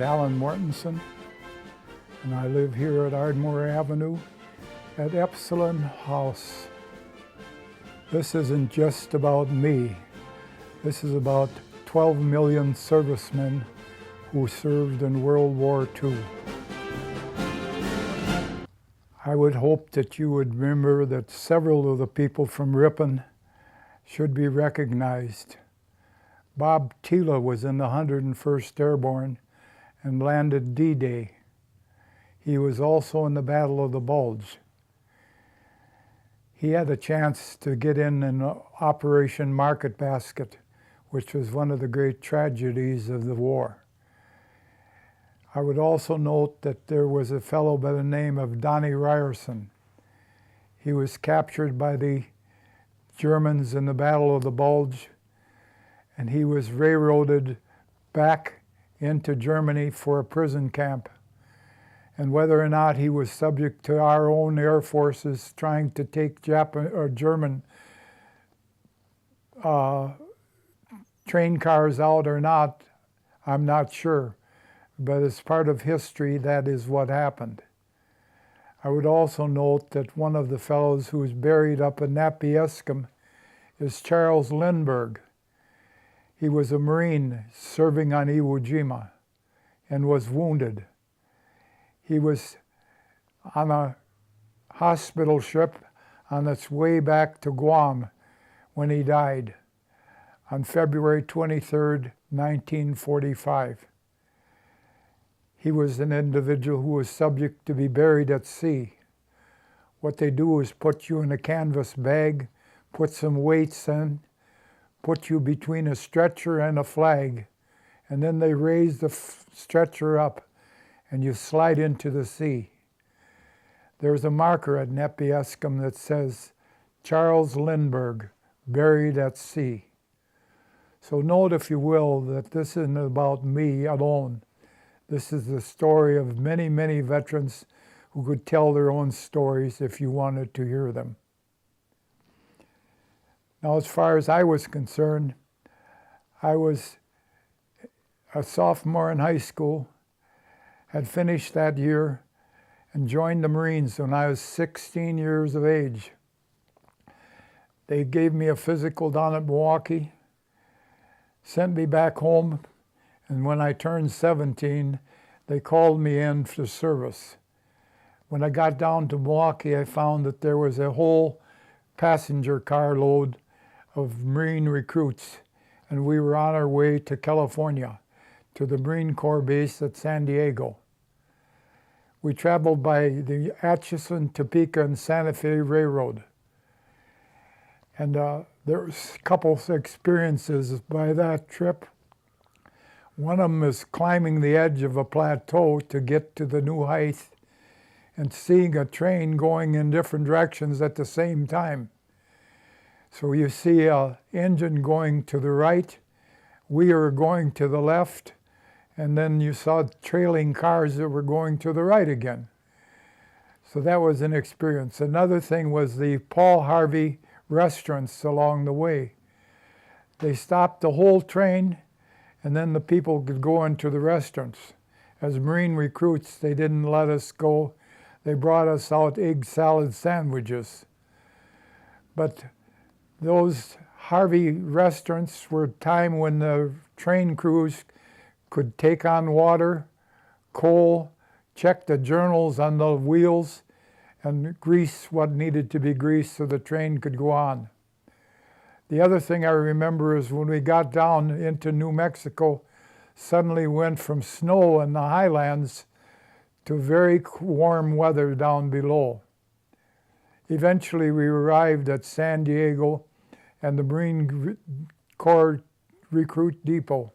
Allan Mortenson, and I live here at Ardmore Avenue at Epsilon House. This isn't just about me. This is about 12 million servicemen who served in World War II. I would hope that you would remember that several of the people from Ripon should be recognized. Bob Tila was in the 101st Airborne and landed D-Day. He was also in the Battle of the Bulge. He had a chance to get in Operation Market Basket, which was one of the great tragedies of the war. I would also note that there was a fellow by the name of Donnie Ryerson. He was captured by the Germans in the Battle of the Bulge, and he was railroaded back into Germany for a prison camp. And whether or not he was subject to our own air forces trying to take German train cars out or not, I'm not sure. But as part of history, that is what happened. I would also note that one of the fellows who is buried up in Napieskum is Charles Lindbergh. He was a Marine serving on Iwo Jima and was wounded. He was on a hospital ship on its way back to Guam when he died on February 23rd, 1945. He was an individual who was subject to be buried at sea. What they do is put you in a canvas bag, put some weights in, put you between a stretcher and a flag, and then they raise the stretcher up and you slide into the sea. There's a marker at Napieskum that says, Charles Lindbergh, buried at sea. So note, if you will, that this isn't about me alone. This is the story of many, many veterans who could tell their own stories if you wanted to hear them. Now, as far as I was concerned, I was a sophomore in high school, had finished that year, and joined the Marines when I was 16 years of age. They gave me a physical down at Milwaukee, sent me back home, and when I turned 17, they called me in for service. When I got down to Milwaukee, I found that there was a whole passenger car load of Marine recruits, and we were on our way to California, to the Marine Corps base at San Diego. We traveled by the Atchison, Topeka, and Santa Fe Railroad. And there was a couple of experiences by that trip. One of them is climbing the edge of a plateau to get to the new height and seeing a train going in different directions at the same time. So you see an engine going to the right, we are going to the left, and then you saw trailing cars that were going to the right again. So that was an experience. Another thing was the Paul Harvey restaurants along the way. They stopped the whole train, and then the people could go into the restaurants. As Marine recruits, they didn't let us go. They brought us out egg salad sandwiches. But those Harvey restaurants were a time when the train crews could take on water, coal, check the journals on the wheels, and grease what needed to be greased so the train could go on. The other thing I remember is when we got down into New Mexico, suddenly went from snow in the highlands to very warm weather down below. Eventually we arrived at San Diego and the Marine Corps Recruit Depot.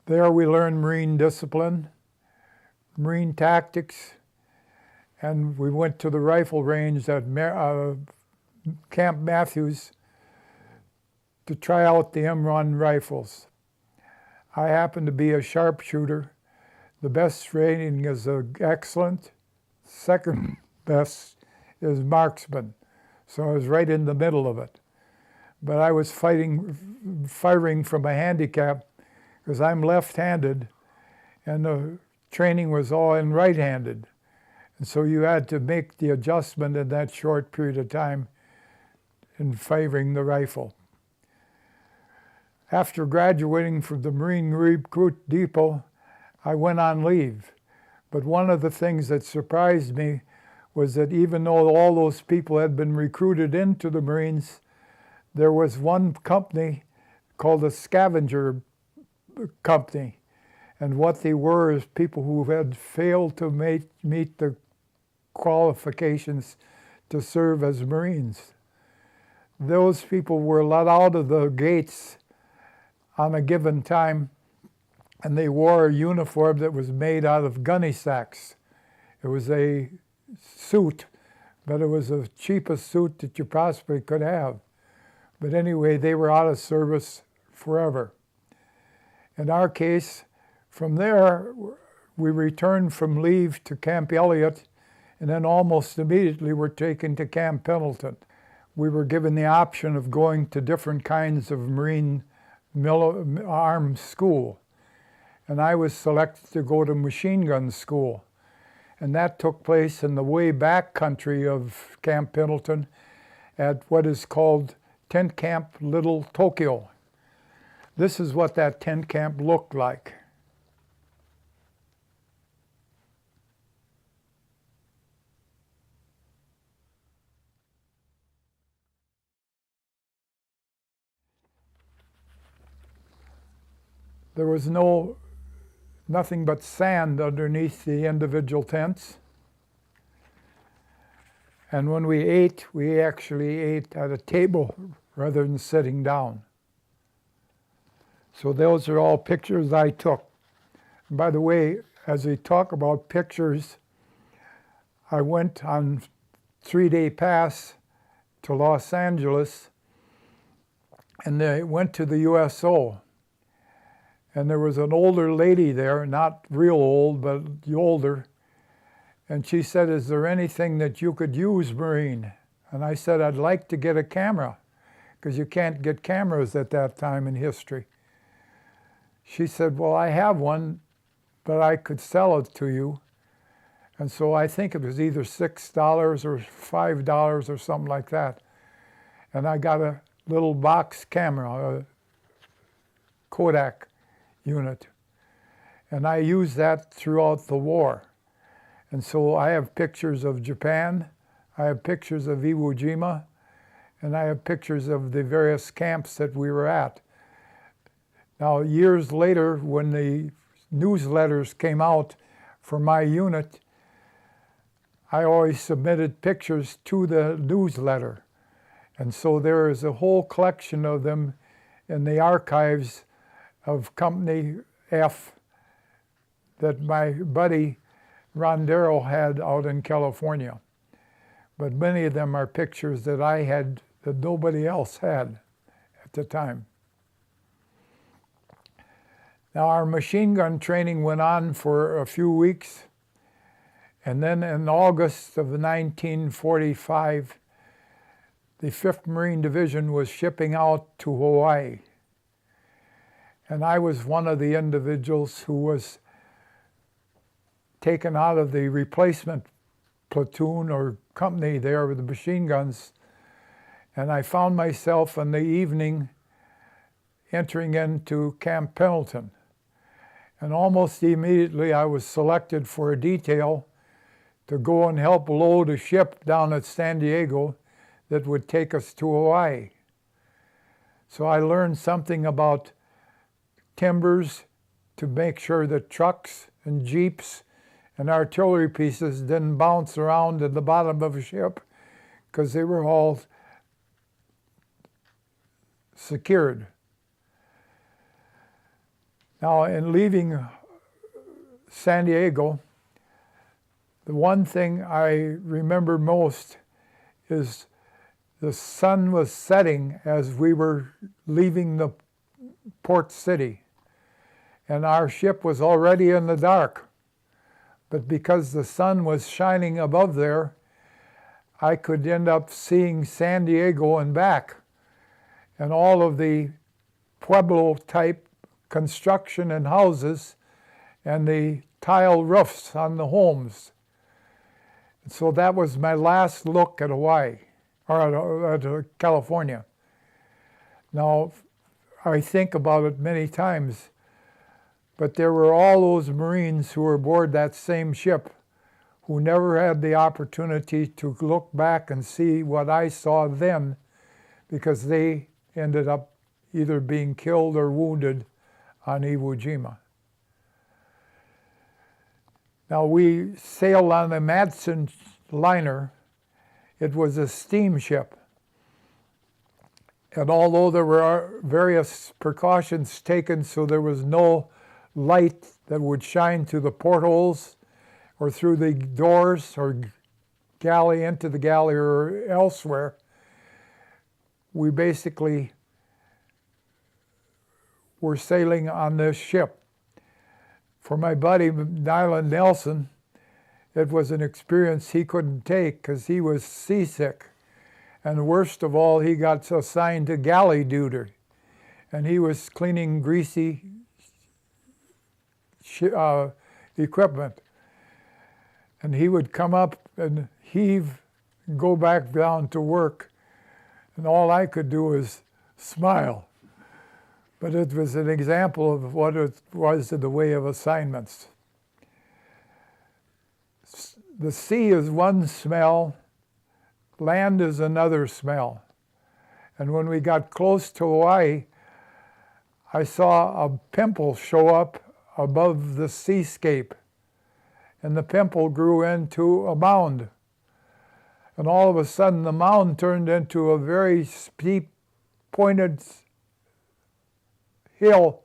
There we learned Marine discipline, Marine tactics, and we went to the rifle range at Camp Matthews to try out the M-Run rifles. I happen to be a sharpshooter. The best rating is excellent. Second best is marksman. So I was right in the middle of it. But I was firing from a handicap because I'm left-handed, and the training was all in right-handed. And so you had to make the adjustment in that short period of time in favoring the rifle. After graduating from the Marine Recruit Depot, I went on leave. But one of the things that surprised me was that even though all those people had been recruited into the Marines, there was one company called a scavenger company. And what they were is people who had failed to meet the qualifications to serve as Marines. Those people were let out of the gates on a given time, and they wore a uniform that was made out of gunny sacks. It was a suit, but it was the cheapest suit that you possibly could have. But anyway, they were out of service forever. In our case, from there, we returned from leave to Camp Elliott, and then almost immediately were taken to Camp Pendleton. We were given the option of going to different kinds of Marine arms school. And I was selected to go to machine gun school. And that took place in the way back country of Camp Pendleton at what is called Tent Camp Little Tokyo. This is what that tent camp looked like. There was nothing but sand underneath the individual tents. And when we actually ate at a table rather than sitting down. So those are all pictures I took. And by the way, as we talk about pictures, I went on 3-day pass to Los Angeles, and they went to the USO. And there was an older lady there, not real old, but older. And she said, "Is there anything that you could use, Marine?" And I said, "I'd like to get a camera," because you can't get cameras at that time in history. She said, "Well, I have one, but I could sell it to you." And so I think it was either $6 or $5 or something like that. And I got a little box camera, a Kodak unit. And I used that throughout the war. And so I have pictures of Japan, I have pictures of Iwo Jima, and I have pictures of the various camps that we were at. Now, years later, when the newsletters came out for my unit, I always submitted pictures to the newsletter. And so there is a whole collection of them in the archives of Company F that my buddy Rondero had out in California. But many of them are pictures that I had that nobody else had at the time. Now, our machine gun training went on for a few weeks, and then in August of 1945, the 5th Marine Division was shipping out to Hawaii. And I was one of the individuals who was taken out of the replacement platoon or company there with the machine guns. And I found myself in the evening entering into Camp Pendleton. And almost immediately I was selected for a detail to go and help load a ship down at San Diego that would take us to Hawaii. So I learned something about timbers to make sure that trucks and jeeps and artillery pieces didn't bounce around at the bottom of a ship because they were all secured. Now, in leaving San Diego, the one thing I remember most is the sun was setting as we were leaving the port city. And our ship was already in the dark. But because the sun was shining above there, I could end up seeing San Diego and back. And all of the Pueblo-type construction and houses and the tile roofs on the homes. So that was my last look at Hawaii, or at California. Now, I think about it many times, but there were all those Marines who were aboard that same ship who never had the opportunity to look back and see what I saw then, because they ended up either being killed or wounded on Iwo Jima. Now, we sailed on the Madsen liner. It was a steamship. And although there were various precautions taken so there was no light that would shine through the portholes or through the doors or galley, into the galley or elsewhere, we basically were sailing on this ship. For my buddy, Allan Mortenson, it was an experience he couldn't take because he was seasick. And worst of all, he got assigned to galley duty. And he was cleaning greasy equipment. And he would come up and heave, go back down to work. And all I could do was smile. But it was an example of what it was in the way of assignments. The sea is one smell, land is another smell. And when we got close to Hawaii, I saw a pimple show up above the seascape. And the pimple grew into a mound. And all of a sudden, the mound turned into a very steep, pointed hill.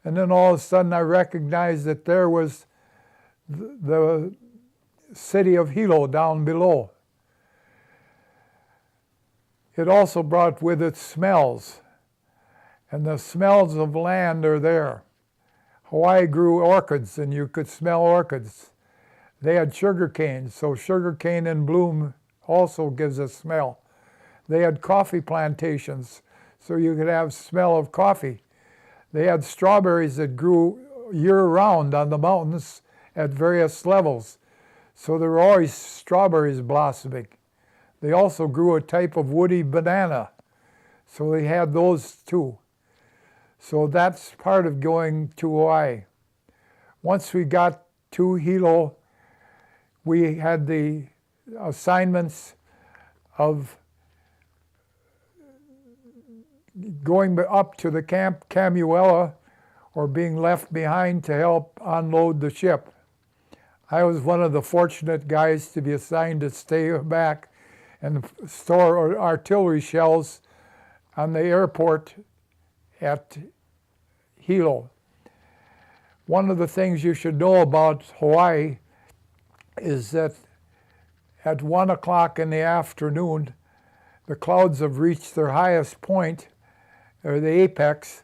And then all of a sudden, I recognized that there was the city of Hilo down below. It also brought with it smells. And the smells of land are there. Hawaii grew orchids, and you could smell orchids. They had sugar cane, so sugar cane in bloom also gives a smell. They had coffee plantations, so you could have smell of coffee. They had strawberries that grew year-round on the mountains at various levels, so there were always strawberries blossoming. They also grew a type of woody banana, so they had those too. So that's part of going to Hawaii. Once we got to Hilo, we had the assignments of going up to the Camp Camuella or being left behind to help unload the ship. I was one of the fortunate guys to be assigned to stay back and store artillery shells on the airport at Hilo. One of the things you should know about Hawaii is that at 1 o'clock in the afternoon, the clouds have reached their highest point, or the apex,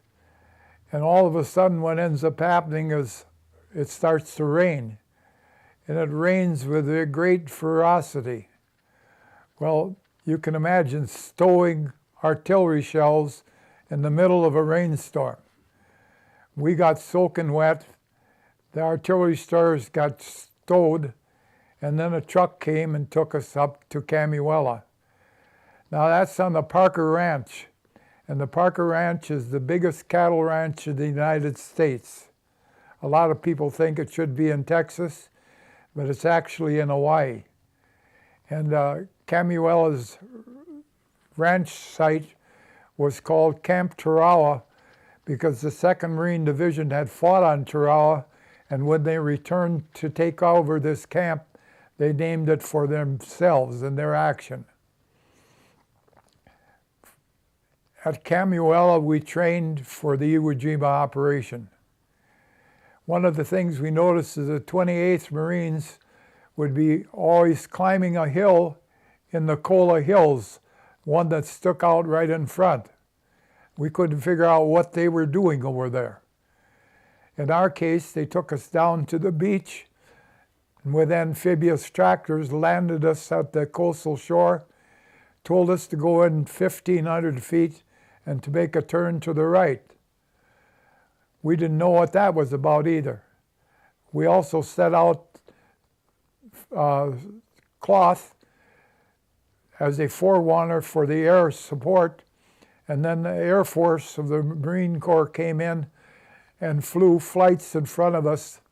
and all of a sudden what ends up happening is it starts to rain. And it rains with a great ferocity. Well, you can imagine stowing artillery shells in the middle of a rainstorm. We got soaking wet, the artillery stores got stowed, and then a truck came and took us up to Camuella. Now that's on the Parker Ranch, and the Parker Ranch is the biggest cattle ranch in the United States. A lot of people think it should be in Texas, but it's actually in Hawaii. And Camuella's ranch site was called Camp Tarawa because the 2nd Marine Division had fought on Tarawa, and when they returned to take over this camp, they named it for themselves in their action. At Camuella, we trained for the Iwo Jima operation. One of the things we noticed is the 28th Marines would be always climbing a hill in the Kola Hills, one that stuck out right in front. We couldn't figure out what they were doing over there. In our case, they took us down to the beach and with amphibious tractors landed us at the coastal shore, told us to go in 1,500 feet and to make a turn to the right. We didn't know what that was about either. We also set out cloth as a forewarner for the air support, and then the Air Force of the Marine Corps came in and flew flights in front of us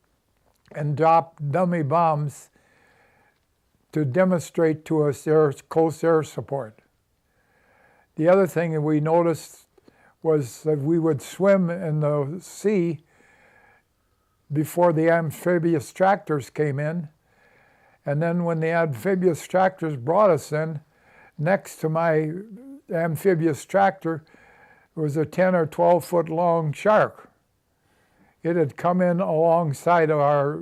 and dropped dummy bombs to demonstrate to us coast air support. The other thing that we noticed was that we would swim in the sea before the amphibious tractors came in, and then when the amphibious tractors brought us in, next to my amphibious tractor was a 10 or 12 foot long shark. It had come in alongside of our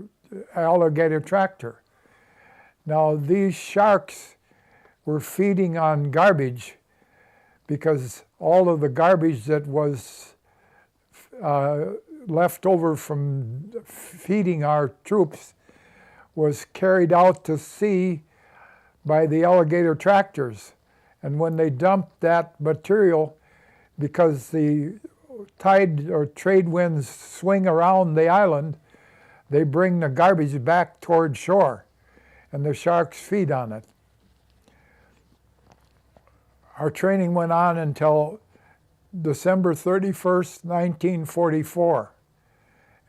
alligator tractor. Now these sharks were feeding on garbage because all of the garbage that was left over from feeding our troops was carried out to sea by the alligator tractors. And when they dumped that material, because the tide or trade winds swing around the island, they bring the garbage back toward shore, and the sharks feed on it. Our training went on until December 31st, 1944.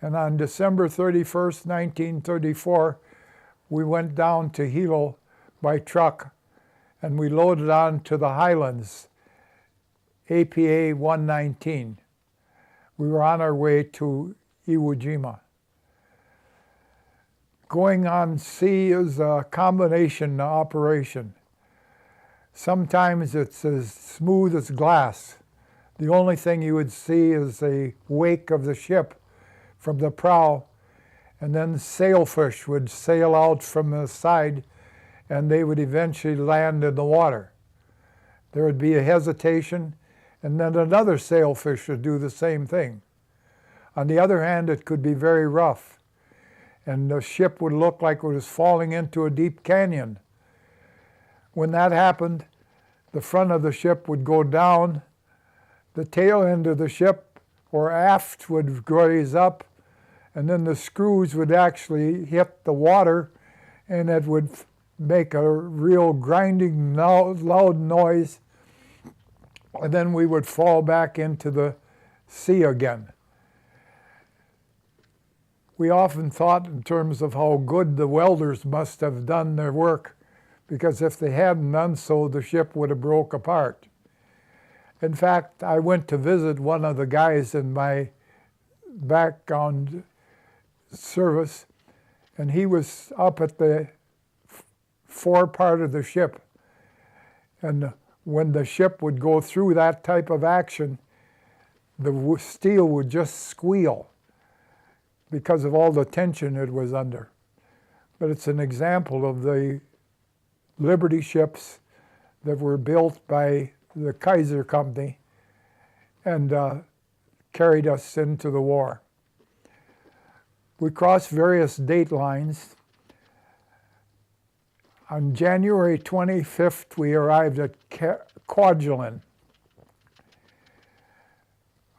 And on December 31st, 1934, we went down to Hilo by truck, and we loaded on to the Highlands, APA 119. We were on our way to Iwo Jima. Going on sea is a combination operation. Sometimes it's as smooth as glass. The only thing you would see is a wake of the ship from the prow, and then sailfish would sail out from the side, and they would eventually land in the water. There would be a hesitation, and then another sailfish would do the same thing. On the other hand, it could be very rough, and the ship would look like it was falling into a deep canyon. When that happened, the front of the ship would go down, the tail end of the ship or aft would raise up, and then the screws would actually hit the water, and it would make a real grinding, loud noise, and then we would fall back into the sea again. We often thought in terms of how good the welders must have done their work, because if they hadn't done so, the ship would have broke apart. In fact, I went to visit one of the guys in my background service, and he was up at the fore part of the ship. And when the ship would go through that type of action, the steel would just squeal because of all the tension it was under. But it's an example of the Liberty ships that were built by the Kaiser Company and carried us into the war. We crossed various date lines. On January 25th, we arrived at Kwajalein.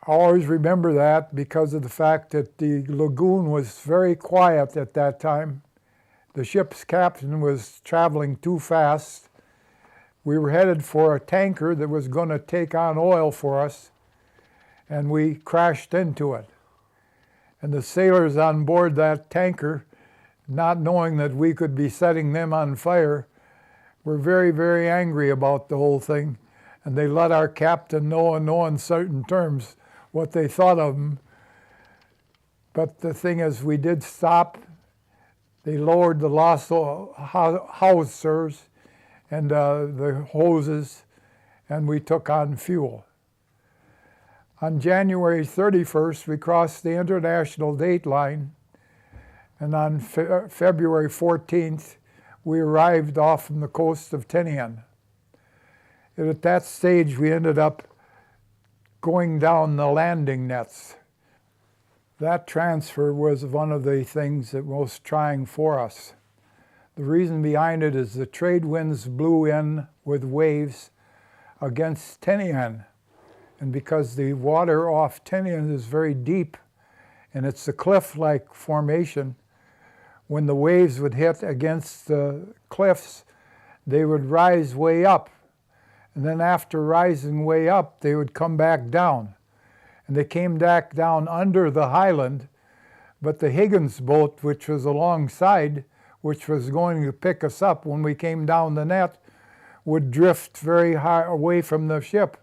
I always remember that because of the fact that the lagoon was very quiet at that time. The ship's captain was traveling too fast. We were headed for a tanker that was going to take on oil for us, and we crashed into it. And the sailors on board that tanker, not knowing that we could be setting them on fire, were very, very angry about the whole thing, and they let our captain know in no uncertain terms what they thought of him. But the thing is, we did stop. They lowered the lost howitzers and the hoses, and we took on fuel. On January 31st, we crossed the international date line, and on February 14th, we arrived off from the coast of Tinian. And at that stage, we ended up going down the landing nets. That transfer was one of the things that was trying for us. The reason behind it is the trade winds blew in with waves against Tinian. And because the water off Tinian is very deep, and it's a cliff-like formation. When the waves would hit against the cliffs, they would rise way up. And then after rising way up, they would come back down. And they came back down under the highland, but the Higgins boat, which was alongside, which was going to pick us up when we came down the net, would drift very high away from the ship.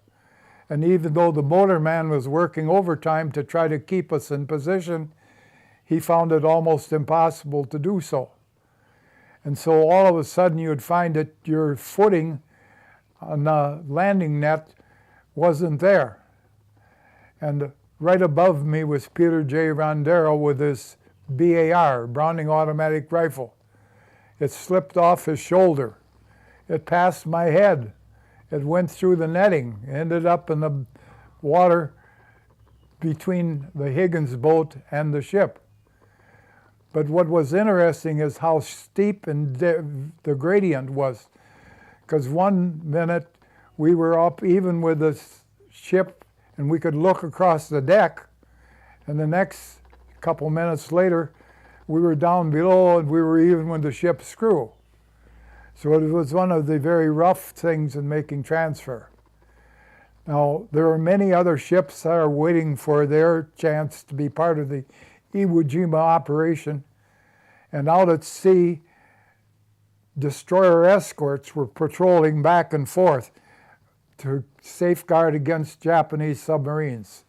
And even though the motorman was working overtime to try to keep us in position, he found it almost impossible to do so. And so all of a sudden you'd find that your footing on the landing net wasn't there. And right above me was Peter J. Rondero with his BAR, Browning Automatic Rifle. It slipped off his shoulder. It passed my head. It went through the netting, ended up in the water between the Higgins boat and the ship. But what was interesting is how steep and the gradient was. Because one minute we were up even with the ship and we could look across the deck, and the next couple minutes later we were down below and we were even with the ship's screw. So it was one of the very rough things in making transfer. Now, there are many other ships that are waiting for their chance to be part of the Iwo Jima operation. And out at sea, destroyer escorts were patrolling back and forth to safeguard against Japanese submarines.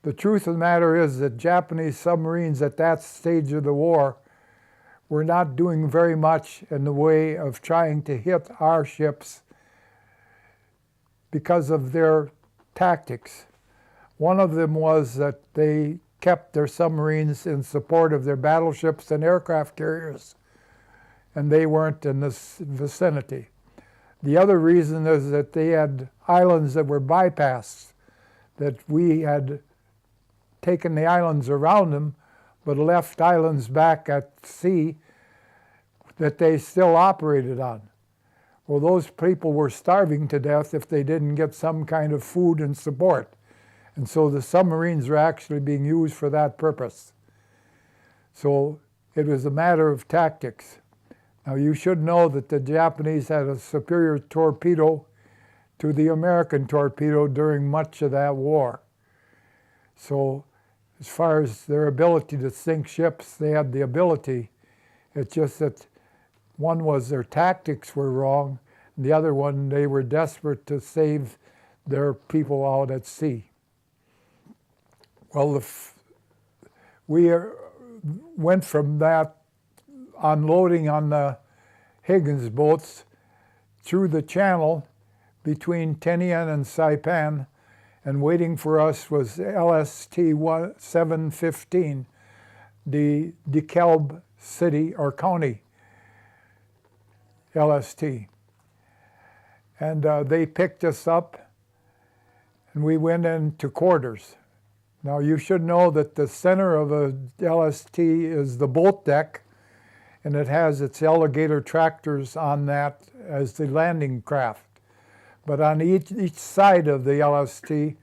The truth of the matter is that Japanese submarines at that stage of the war were not doing very much in the way of trying to hit our ships because of their tactics. One of them was that they kept their submarines in support of their battleships and aircraft carriers, and they weren't in this vicinity. The other reason is that they had islands that were bypassed, that we had taken the islands around them, but left islands back at sea that they still operated on. Well, those people were starving to death if they didn't get some kind of food and support. And so the submarines were actually being used for that purpose. So it was a matter of tactics. Now you should know that the Japanese had a superior torpedo to the American torpedo during much of that war. So as far as their ability to sink ships, they had the ability. It's just that one was their tactics were wrong, and the other one, they were desperate to save their people out at sea. Well, we went from that unloading on the Higgins boats through the channel between Tinian and Saipan, and waiting for us was LST 715, the DeKalb City or County LST. And they picked us up and we went into quarters. Now you should know that the center of a LST is the boat deck, and it has its alligator tractors on that as the landing craft. But on each side of the LST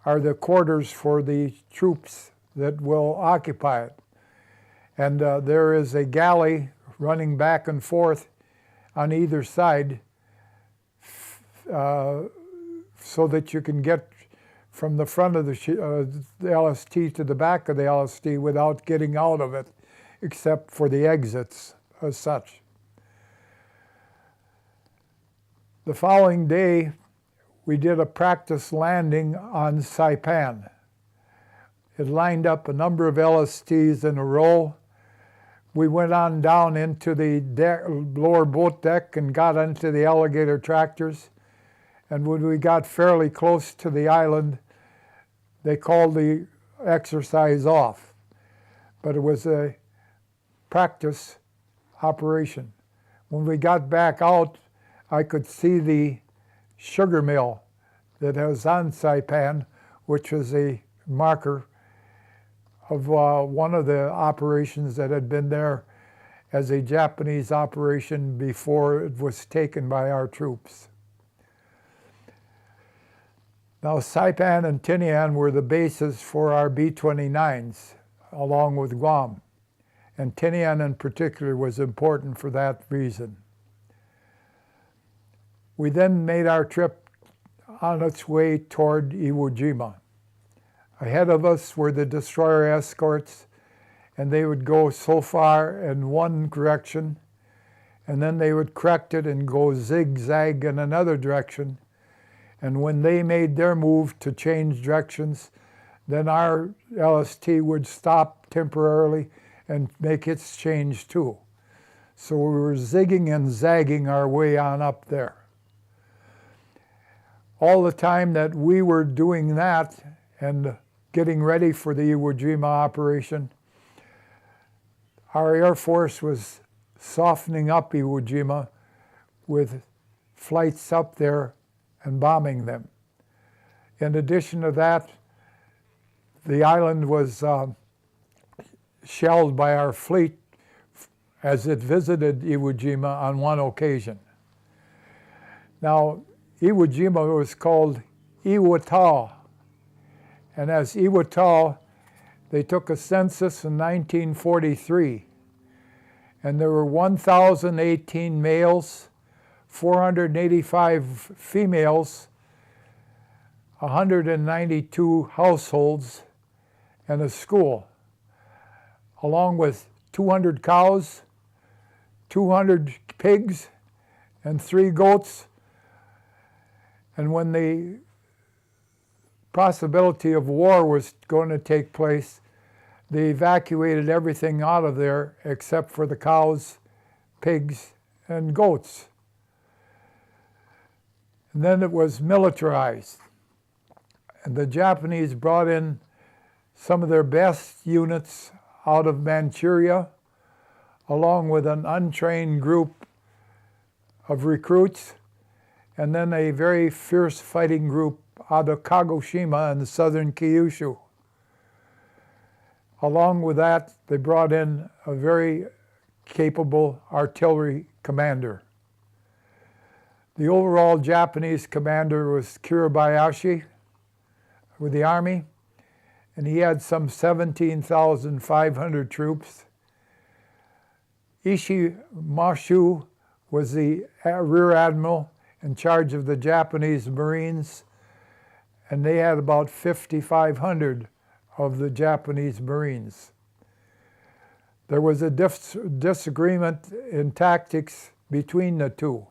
are the quarters for the troops that will occupy it. And there is a galley running back and forth on either side so that you can get from the front of the LST to the back of the LST without getting out of it, except for the exits as such. The following day, we did a practice landing on Saipan. It lined up a number of LSTs in a row. We went on down into the lower boat deck and got into the alligator tractors. And when we got fairly close to the island, they called the exercise off. But it was a practice operation. When we got back out, I could see the sugar mill that was on Saipan, which was a marker of one of the operations that had been there as a Japanese operation before it was taken by our troops. Now, Saipan and Tinian were the bases for our B-29s, along with Guam. And Tinian in particular was important for that reason. We then made our trip on its way toward Iwo Jima. Ahead of us were the destroyer escorts, and they would go so far in one direction, and then they would correct it and go zigzag in another direction. And when they made their move to change directions, then our LST would stop temporarily and make its change too. So we were zigging and zagging our way on up there. All the time that we were doing that and getting ready for the Iwo Jima operation, our Air Force was softening up Iwo Jima with flights up there and bombing them. In addition to that, the island was shelled by our fleet as it visited Iwo Jima on one occasion. Now, Iwo Jima was called Iwo Ta, and as Iwo Ta, they took a census in 1943, and there were 1,018 males, 485 females, 192 households, and a school, along with 200 cows, 200 pigs, and 3 goats. And when the possibility of war was going to take place, they evacuated everything out of there except for the cows, pigs, and goats. And then it was militarized. And the Japanese brought in some of their best units out of Manchuria, along with an untrained group of recruits, and then a very fierce fighting group out of Kagoshima and the southern Kyushu. Along with that, they brought in a very capable artillery commander. The overall Japanese commander was Kiribayashi with the army, and he had some 17,500 troops. Ishimashu was the rear admiral in charge of the Japanese Marines, and they had about 5,500 of the Japanese Marines. There was a disagreement in tactics between the two.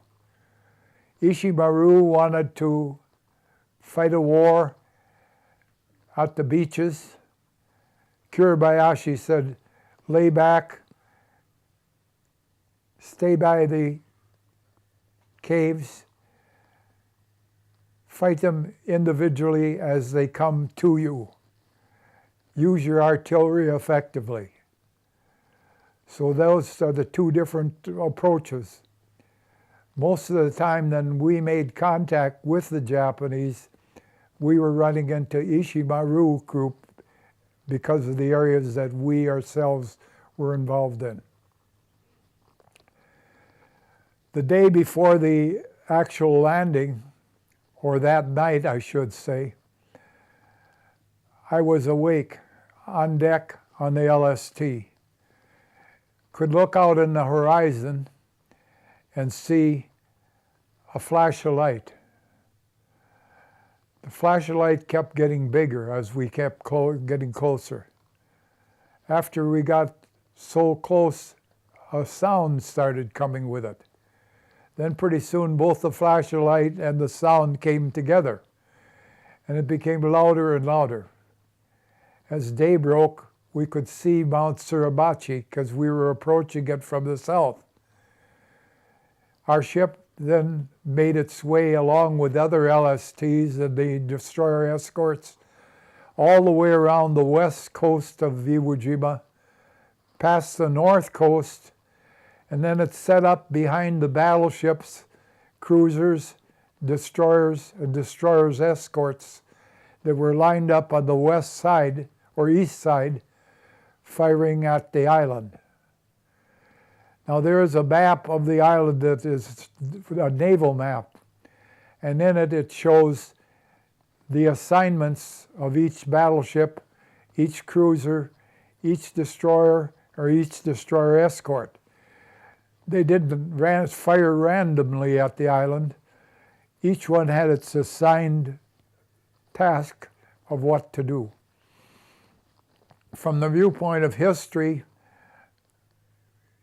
Ishimaru wanted to fight a war at the beaches. Kiribayashi said, lay back, stay by the caves, fight them individually as they come to you. Use your artillery effectively. So those are the two different approaches. Most of the time then we made contact with the Japanese, we were running into Ishimaru group because of the areas that we ourselves were involved in. The day before the actual landing, or that night I should say, I was awake on deck on the LST. Could look out in the horizon and see a flash of light. The flash of light kept getting bigger as we kept getting closer. After we got so close, a sound started coming with it. Then pretty soon both the flash of light and the sound came together, and it became louder and louder. As day broke, we could see Mount Suribachi because we were approaching it from the south. Our ship then made its way along with other LSTs and the destroyer escorts all the way around the west coast of Iwo Jima, past the north coast, and then it set up behind the battleships, cruisers, destroyers, and destroyers escorts that were lined up on the west side or east side, firing at the island. Now there is a map of the island that is a naval map, and in it it shows the assignments of each battleship, each cruiser, each destroyer, or each destroyer escort. They didn't fire randomly at the island. Each one had its assigned task of what to do. From the viewpoint of history,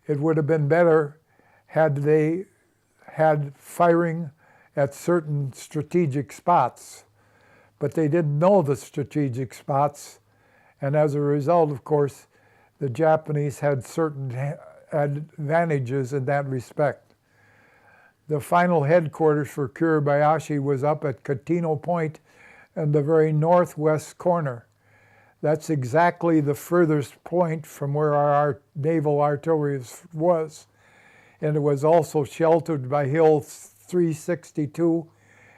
it would have been better had they had firing at certain strategic spots, but they didn't know the strategic spots, and as a result, of course, the Japanese had certain advantages in that respect. The final headquarters for Kiribayashi was up at Katino Point in the very northwest corner. That's exactly the furthest point from where our naval artillery was. And it was also sheltered by Hill 362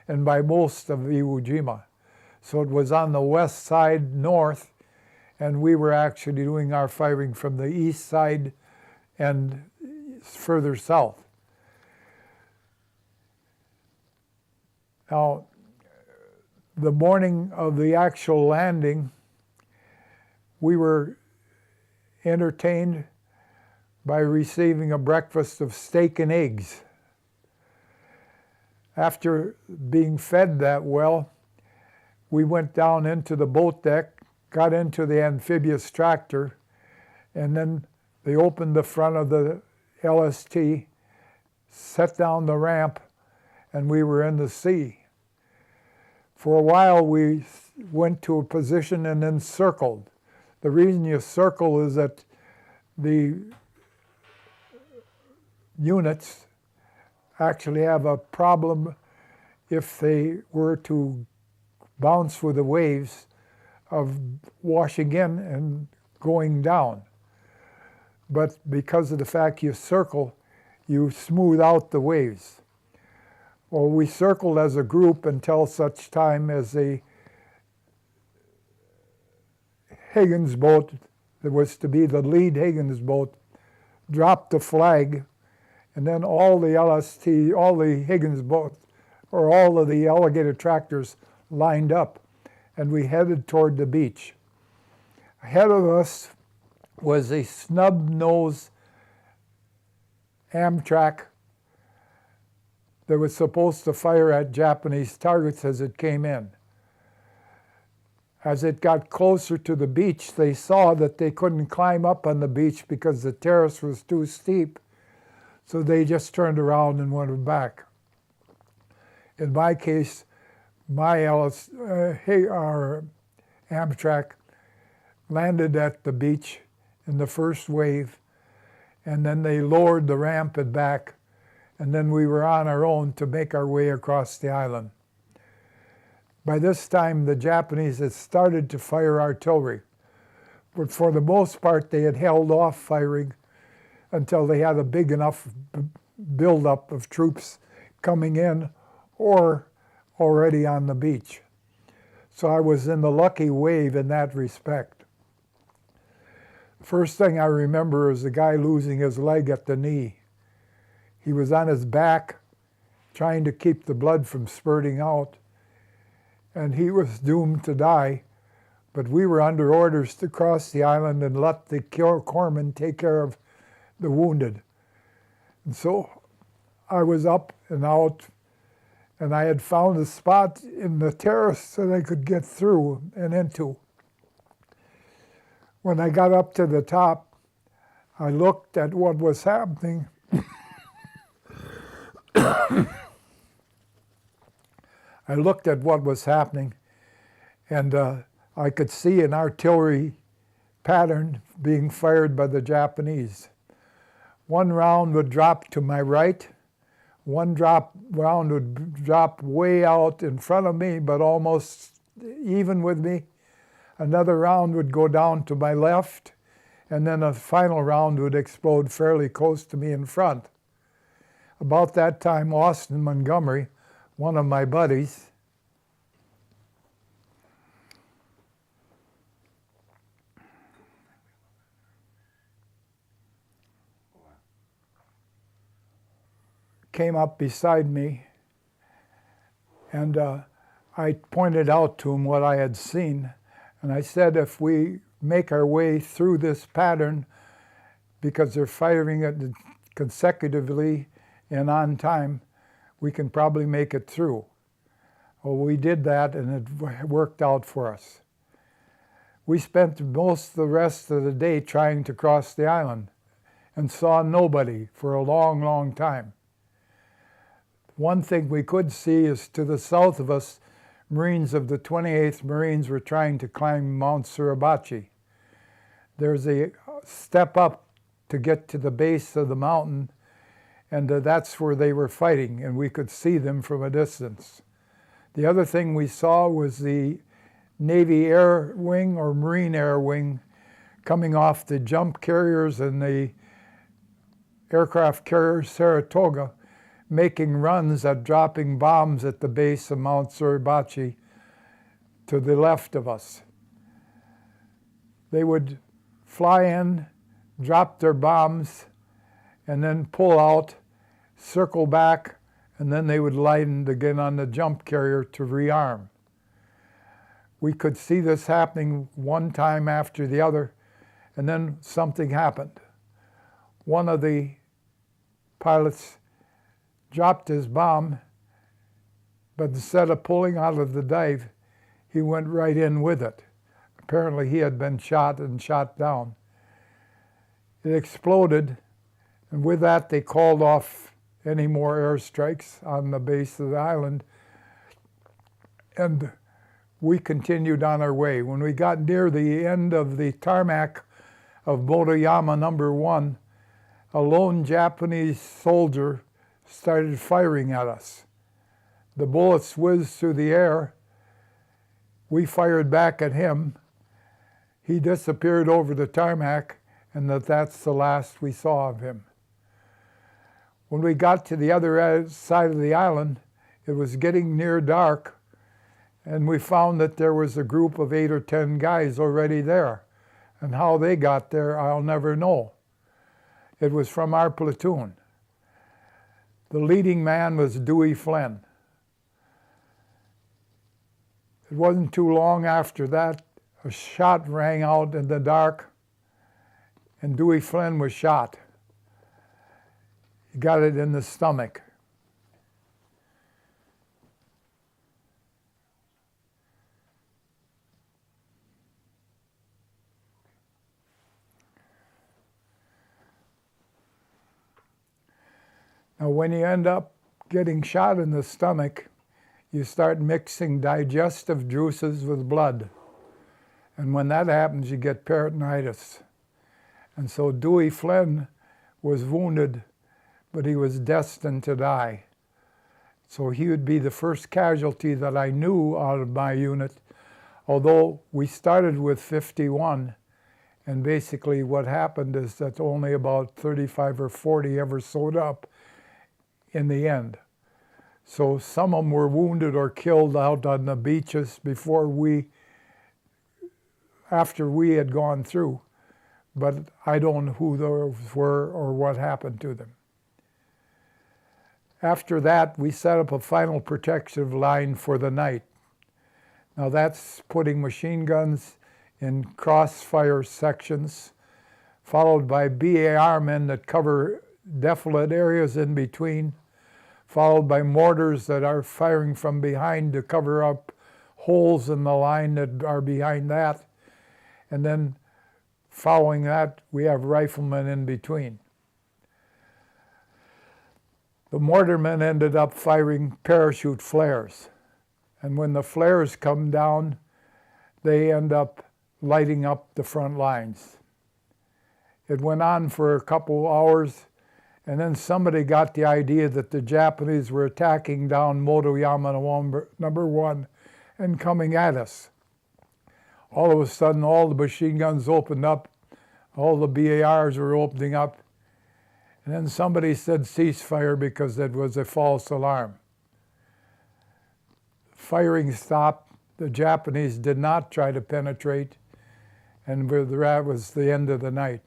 and by most of Iwo Jima. So it was on the west side north, and we were actually doing our firing from the east side and further south. Now, the morning of the actual landing, we were entertained by receiving a breakfast of steak and eggs. After being fed that well, we went down into the boat deck, got into the amphibious tractor, and then they opened the front of the LST, set down the ramp, and we were in the sea. For a while, we went to a position and then circled. The reason you circle is that the units actually have a problem if they were to bounce with the waves of washing in and going down. But because of the fact you circle, you smooth out the waves. Well, we circled as a group until such time as the Higgins boat, that was to be the lead Higgins boat, dropped the flag, and then all the LST, all the Higgins boats, or all of the alligator tractors lined up, and we headed toward the beach. Ahead of us was a snub-nosed Amtrak that was supposed to fire at Japanese targets as it came in. As it got closer to the beach, they saw that they couldn't climb up on the beach because the terrace was too steep, so they just turned around and went back. In my case, our Amtrak landed at the beach in the first wave, and then they lowered the ramp and back, and then we were on our own to make our way across the island. By this time, the Japanese had started to fire artillery, but for the most part, they had held off firing until they had a big enough buildup of troops coming in or already on the beach. So I was in the lucky wave in that respect. First thing I remember is the guy losing his leg at the knee. He was on his back, trying to keep the blood from spurting out, and he was doomed to die, but we were under orders to cross the island and let the corpsmen take care of the wounded. And so I was up and out, and I had found a spot in the terrace that I could get through and into. When I got up to the top, I looked at what was happening. I looked at what was happening, and I could see an artillery pattern being fired by the Japanese. One round would drop to my right, one round would drop way out in front of me, but almost even with me. Another round would go down to my left, and then a final round would explode fairly close to me in front. About that time, Austin Montgomery, one of my buddies, came up beside me, and I pointed out to him what I had seen, and I said if we make our way through this pattern, because they're firing it consecutively and on time, we can probably make it through. Well, we did that, and it worked out for us. We spent most of the rest of the day trying to cross the island and saw nobody for a long, long time. One thing we could see is to the south of us, Marines of the 28th Marines were trying to climb Mount Suribachi. There's a step up to get to the base of the mountain, and that's where they were fighting, and we could see them from a distance. The other thing we saw was the Navy Air Wing or Marine Air Wing coming off the jump carriers and the aircraft carrier Saratoga, making runs at dropping bombs at the base of Mount Suribachi to the left of us. They would fly in, drop their bombs, and then pull out, circle back, and then they would land again on the jump carrier to rearm. We could see this happening one time after the other, and then something happened. One of the pilots dropped his bomb, but instead of pulling out of the dive, he went right in with it. Apparently he had been shot and shot down. It exploded, and with that they called off any more airstrikes on the base of the island, and we continued on our way. When we got near the end of the tarmac of Motoyama number 1, a lone Japanese soldier started firing at us. The bullets whizzed through the air. We fired back at him. He disappeared over the tarmac, and that's the last we saw of him. When we got to the other side of the island, it was getting near dark, and we found that there was a group of 8 or 10 guys already there. And how they got there, I'll never know. It was from our platoon. The leading man was Dewey Flynn. It wasn't too long after that, a shot rang out in the dark, and Dewey Flynn was shot. He got it in the stomach. Now, when you end up getting shot in the stomach, you start mixing digestive juices with blood. And when that happens, you get peritonitis. And so Dewey Flynn was wounded, but he was destined to die. So he would be the first casualty that I knew out of my unit, although we started with 51. And basically what happened is that only about 35 or 40 ever showed up in the end. So some of them were wounded or killed out on the beaches after we had gone through, but I don't know who those were or what happened to them. After that, we set up a final protective line for the night. Now that's putting machine guns in crossfire sections, followed by BAR men that cover desolate areas in between, followed by mortars that are firing from behind to cover up holes in the line that are behind that. And then following that, we have riflemen in between. The mortarmen ended up firing parachute flares. And when the flares come down, they end up lighting up the front lines. It went on for a couple hours, and then somebody got the idea that the Japanese were attacking down Motoyama number 1 and coming at us. All of a sudden, all the machine guns opened up, all the BARs were opening up, and then somebody said ceasefire because that was a false alarm. Firing stopped. The Japanese did not try to penetrate, and that was the end of the night.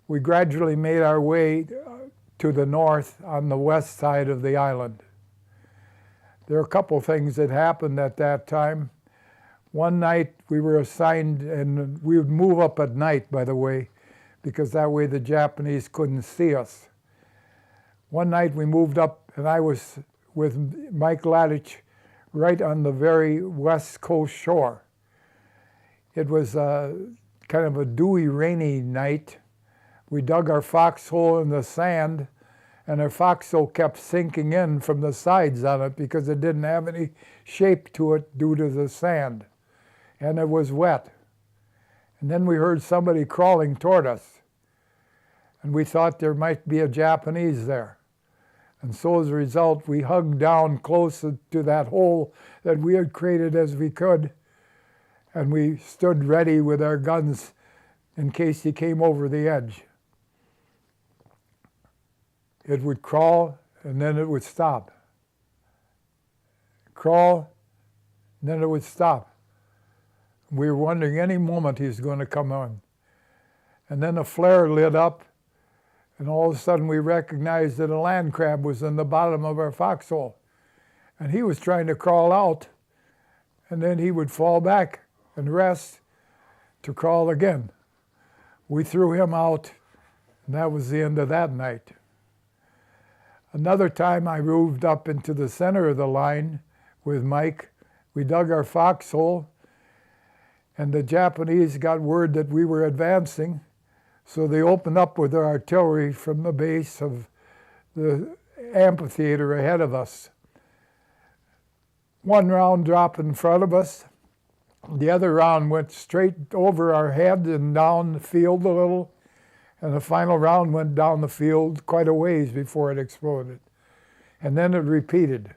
We gradually made our way to the north on the west side of the island. There are a couple things that happened at that time. One night we were assigned, and we would move up at night, by the way, because that way the Japanese couldn't see us. One night we moved up, and I was with Mike Ladich right on the very west coast shore. It was kind of a dewy, rainy night. We dug our foxhole in the sand, and our foxhole kept sinking in from the sides on it because it didn't have any shape to it due to the sand. And it was wet. And then we heard somebody crawling toward us. And we thought there might be a Japanese there. And so as a result, we hugged down close to that hole that we had created as we could. And we stood ready with our guns in case he came over the edge. It would crawl, and then it would stop. Crawl, and then it would stop. We were wondering any moment he's going to come on. And then a flare lit up, and all of a sudden we recognized that a land crab was in the bottom of our foxhole. And he was trying to crawl out, and then he would fall back and rest to crawl again. We threw him out, and that was the end of that night. Another time I moved up into the center of the line with Mike. We dug our foxhole, and the Japanese got word that we were advancing, so they opened up with their artillery from the base of the amphitheater ahead of us. One round dropped in front of us. The other round went straight over our head and down the field a little, and the final round went down the field quite a ways before it exploded. And then it repeated.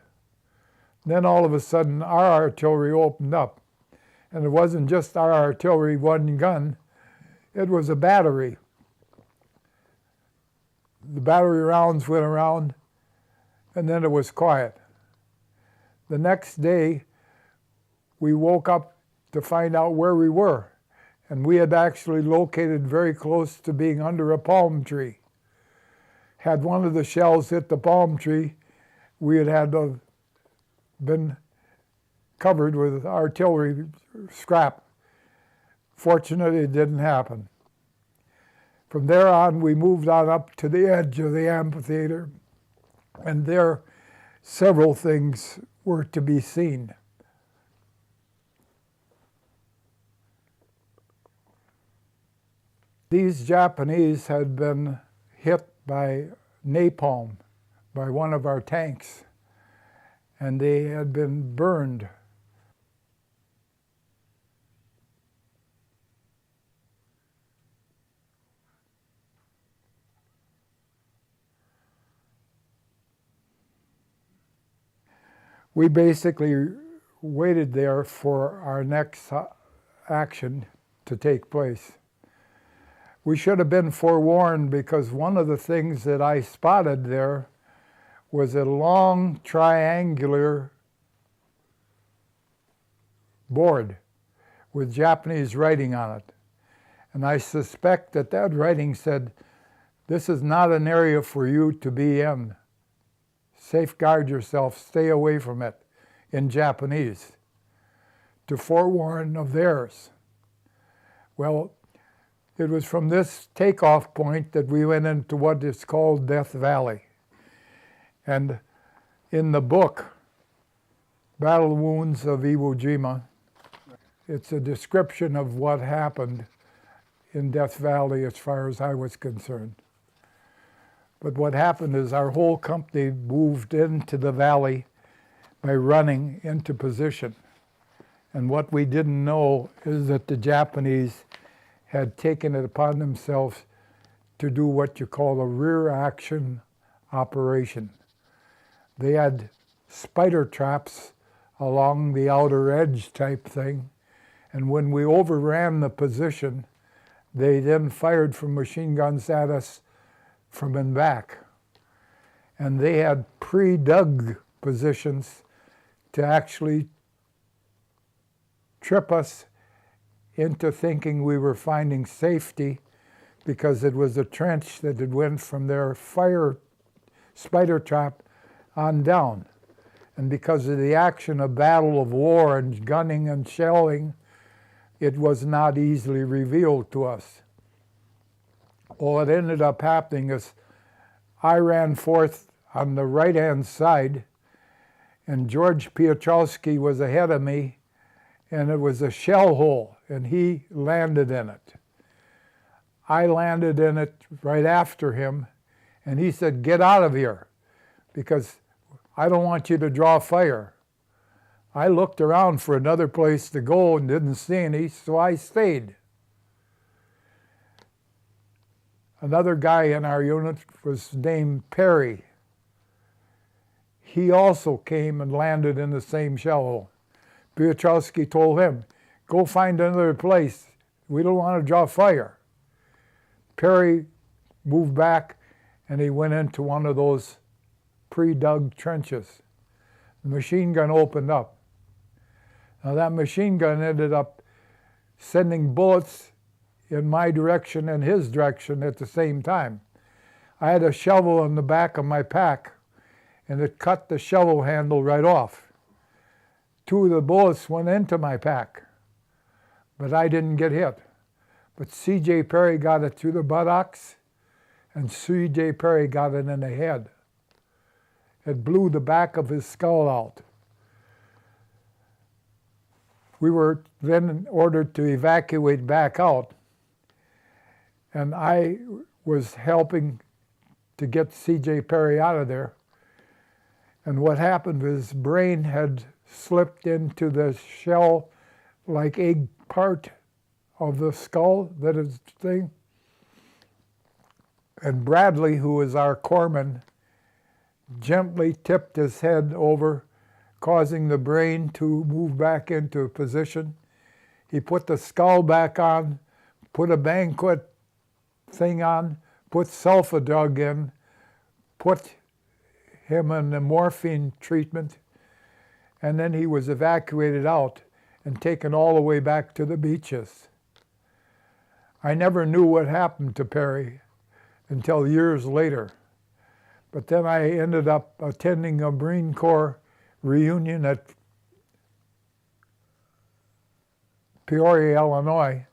Then all of a sudden our artillery opened up. And it wasn't just our artillery, one gun, it was a battery. The battery rounds went around, and then it was quiet. The next day, we woke up to find out where we were. And we had actually located very close to being under a palm tree. Had one of the shells hit the palm tree, we had been covered with artillery scrap. Fortunately, it didn't happen. From there on, we moved on up to the edge of the amphitheater, and there several things were to be seen. These Japanese had been hit by napalm by one of our tanks, and they had been burned. We basically waited there for our next action to take place. We should have been forewarned, because one of the things that I spotted there was a long triangular board with Japanese writing on it. And I suspect that that writing said, "This is not an area for you to be in. Safeguard yourself, stay away from it," in Japanese, to forewarn of theirs. Well, it was from this takeoff point that we went into what is called Death Valley. And in the book, Battle Wounds of Iwo Jima, it's a description of what happened in Death Valley as far as I was concerned. But what happened is our whole company moved into the valley by running into position. And what we didn't know is that the Japanese had taken it upon themselves to do what you call a rear action operation. They had spider traps along the outer edge type thing, and when we overran the position, they then fired from machine guns at us from in back. And they had pre-dug positions to actually trip us into thinking we were finding safety, because it was a trench that had went from their fire spider trap on down. And because of the action of battle of war and gunning and shelling, it was not easily revealed to us. What ended up happening is I ran forth on the right-hand side, and George Piotrowski was ahead of me, and it was a shell hole, and he landed in it. I landed in it right after him, and he said, "Get out of here, because I don't want you to draw fire." I looked around for another place to go and didn't see any, so I stayed. Another guy in our unit was named Perry. He also came and landed in the same shell hole. Piotrowski told him, "Go find another place. We don't want to draw fire." Perry moved back, and he went into one of those pre-dug trenches. The machine gun opened up. Now that machine gun ended up sending bullets in my direction and his direction at the same time. I had a shovel in the back of my pack, and it cut the shovel handle right off. 2 of the bullets went into my pack, but I didn't get hit. But C.J. Perry got it through the buttocks, and C.J. Perry got it in the head. It blew the back of his skull out. We were then ordered to evacuate back out, and I was helping to get C.J. Perry out of there. And what happened was his brain had slipped into the shell-like egg part of the skull that is thing. And Bradley, who was our corpsman, gently tipped his head over, causing the brain to move back into position. He put the skull back on, put a banquet thing on, put sulfadug in, put him in a morphine treatment, and then he was evacuated out and taken all the way back to the beaches. I never knew what happened to Perry until years later. But then I ended up attending a Marine Corps reunion at Peoria, Illinois,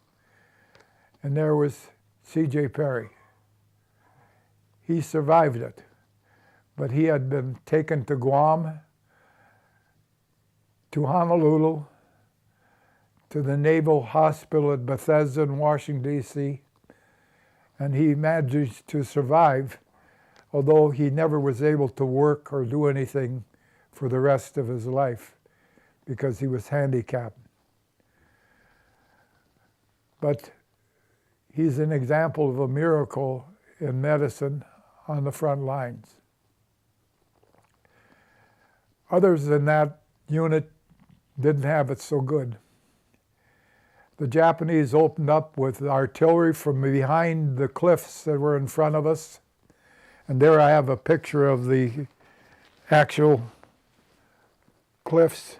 and there was C.J. Perry. He survived it, but he had been taken to Guam, to Honolulu, to the Naval Hospital at Bethesda in Washington, D.C., and he managed to survive, although he never was able to work or do anything for the rest of his life because he was handicapped. But he's an example of a miracle in medicine on the front lines. Others in that unit didn't have it so good. The Japanese opened up with artillery from behind the cliffs that were in front of us. And there I have a picture of the actual cliffs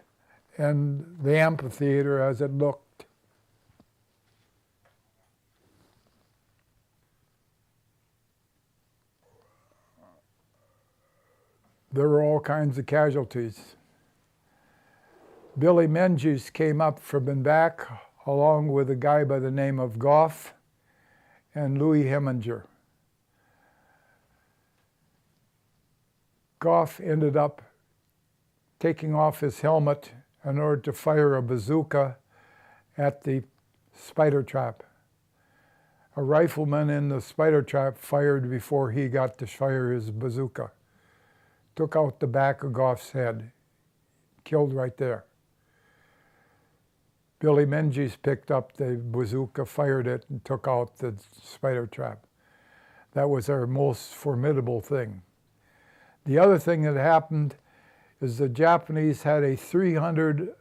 and the amphitheater as it looked. There were all kinds of casualties. Billy Menzies came up from in back along with a guy by the name of Goff and Louis Heminger. Goff ended up taking off his helmet in order to fire a bazooka at the spider trap. A rifleman in the spider trap fired before he got to fire his bazooka. Took out the back of Goff's head, killed right there. Billy Menzies picked up the bazooka, fired it, and took out the spider trap. That was our most formidable thing. The other thing that happened is the Japanese had a 300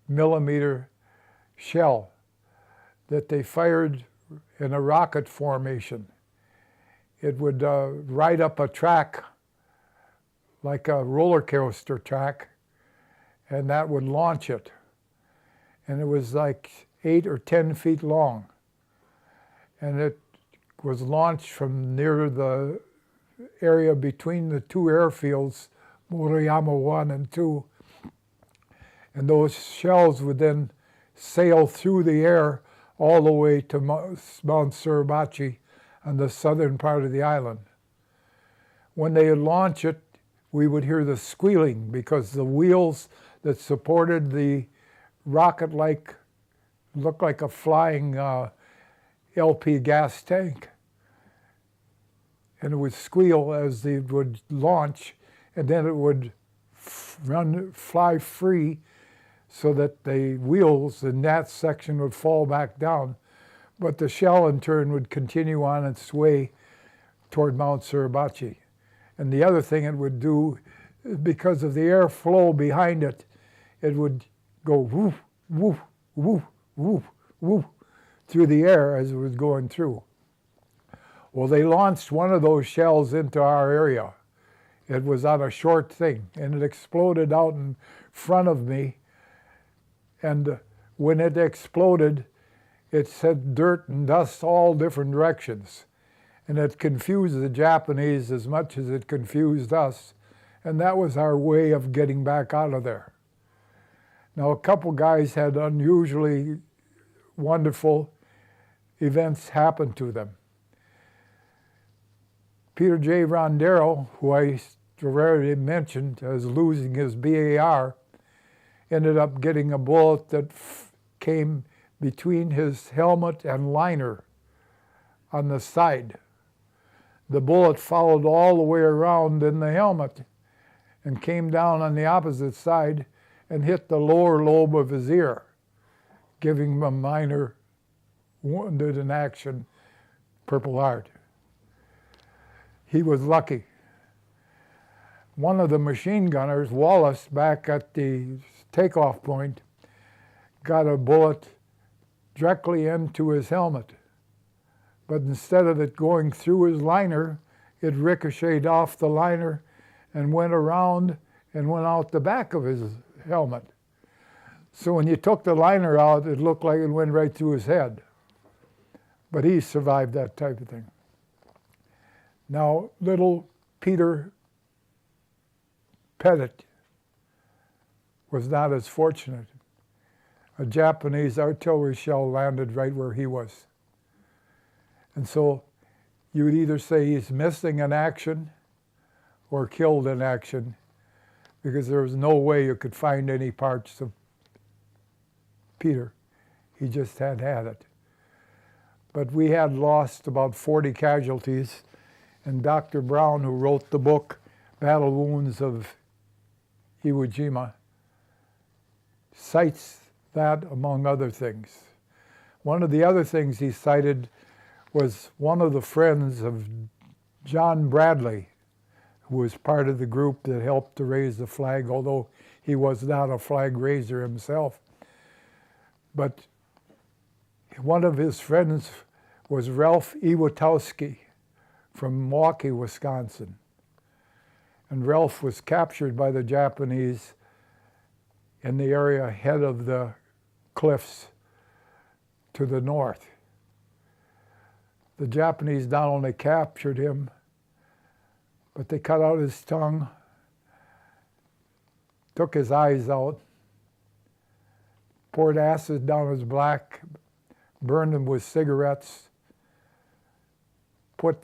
millimeter shell that they fired in a rocket formation. It would ride up a track like a roller coaster track, and that would launch it. And it was like 8 or 10 feet long. And it was launched from near the area between the two airfields Iwo Jima 1 and 2. And those shells would then sail through the air all the way to Mount Suribachi on the southern part of the island. When they would launch it, we would hear the squealing because the wheels that supported the rocket looked like a flying LP gas tank. And it would squeal as they would launch, and then it would fly free so that the wheels in that section would fall back down. But the shell in turn would continue on its way toward Mount Suribachi. And the other thing it would do, because of the airflow behind it, it would go woof, woof, woof, woof, woof through the air as it was going through. Well, they launched one of those shells into our area. It was on a short thing, and it exploded out in front of me. And when it exploded, it sent dirt and dust all different directions. And it confused the Japanese as much as it confused us. And that was our way of getting back out of there. Now, a couple guys had unusually wonderful events happen to them. Peter J. Rondero, who I already mentioned as losing his BAR, ended up getting a bullet that came between his helmet and liner on the side. The bullet followed all the way around in the helmet and came down on the opposite side and hit the lower lobe of his ear, giving him a minor wounded in action, Purple Heart. He was lucky. One of the machine gunners, Wallace, back at the takeoff point, got a bullet directly into his helmet. But instead of it going through his liner, it ricocheted off the liner and went around and went out the back of his helmet. So when you took the liner out, it looked like it went right through his head. But he survived that type of thing. Now, little Peter Pettit was not as fortunate. A Japanese artillery shell landed right where he was. And so you would either say he's missing in action or killed in action, because there was no way you could find any parts of Peter. He just had it. But we had lost about 40 casualties, and Dr. Brown, who wrote the book Battle Wounds of Iwo Jima, cites that among other things. One of the other things he cited was one of the friends of John Bradley, who was part of the group that helped to raise the flag, although he was not a flag raiser himself. But one of his friends was Ralph Iwatowski from Milwaukee, Wisconsin. And Ralph was captured by the Japanese in the area ahead of the cliffs to the north. The Japanese not only captured him, but they cut out his tongue, took his eyes out, poured acid down his back, burned him with cigarettes, put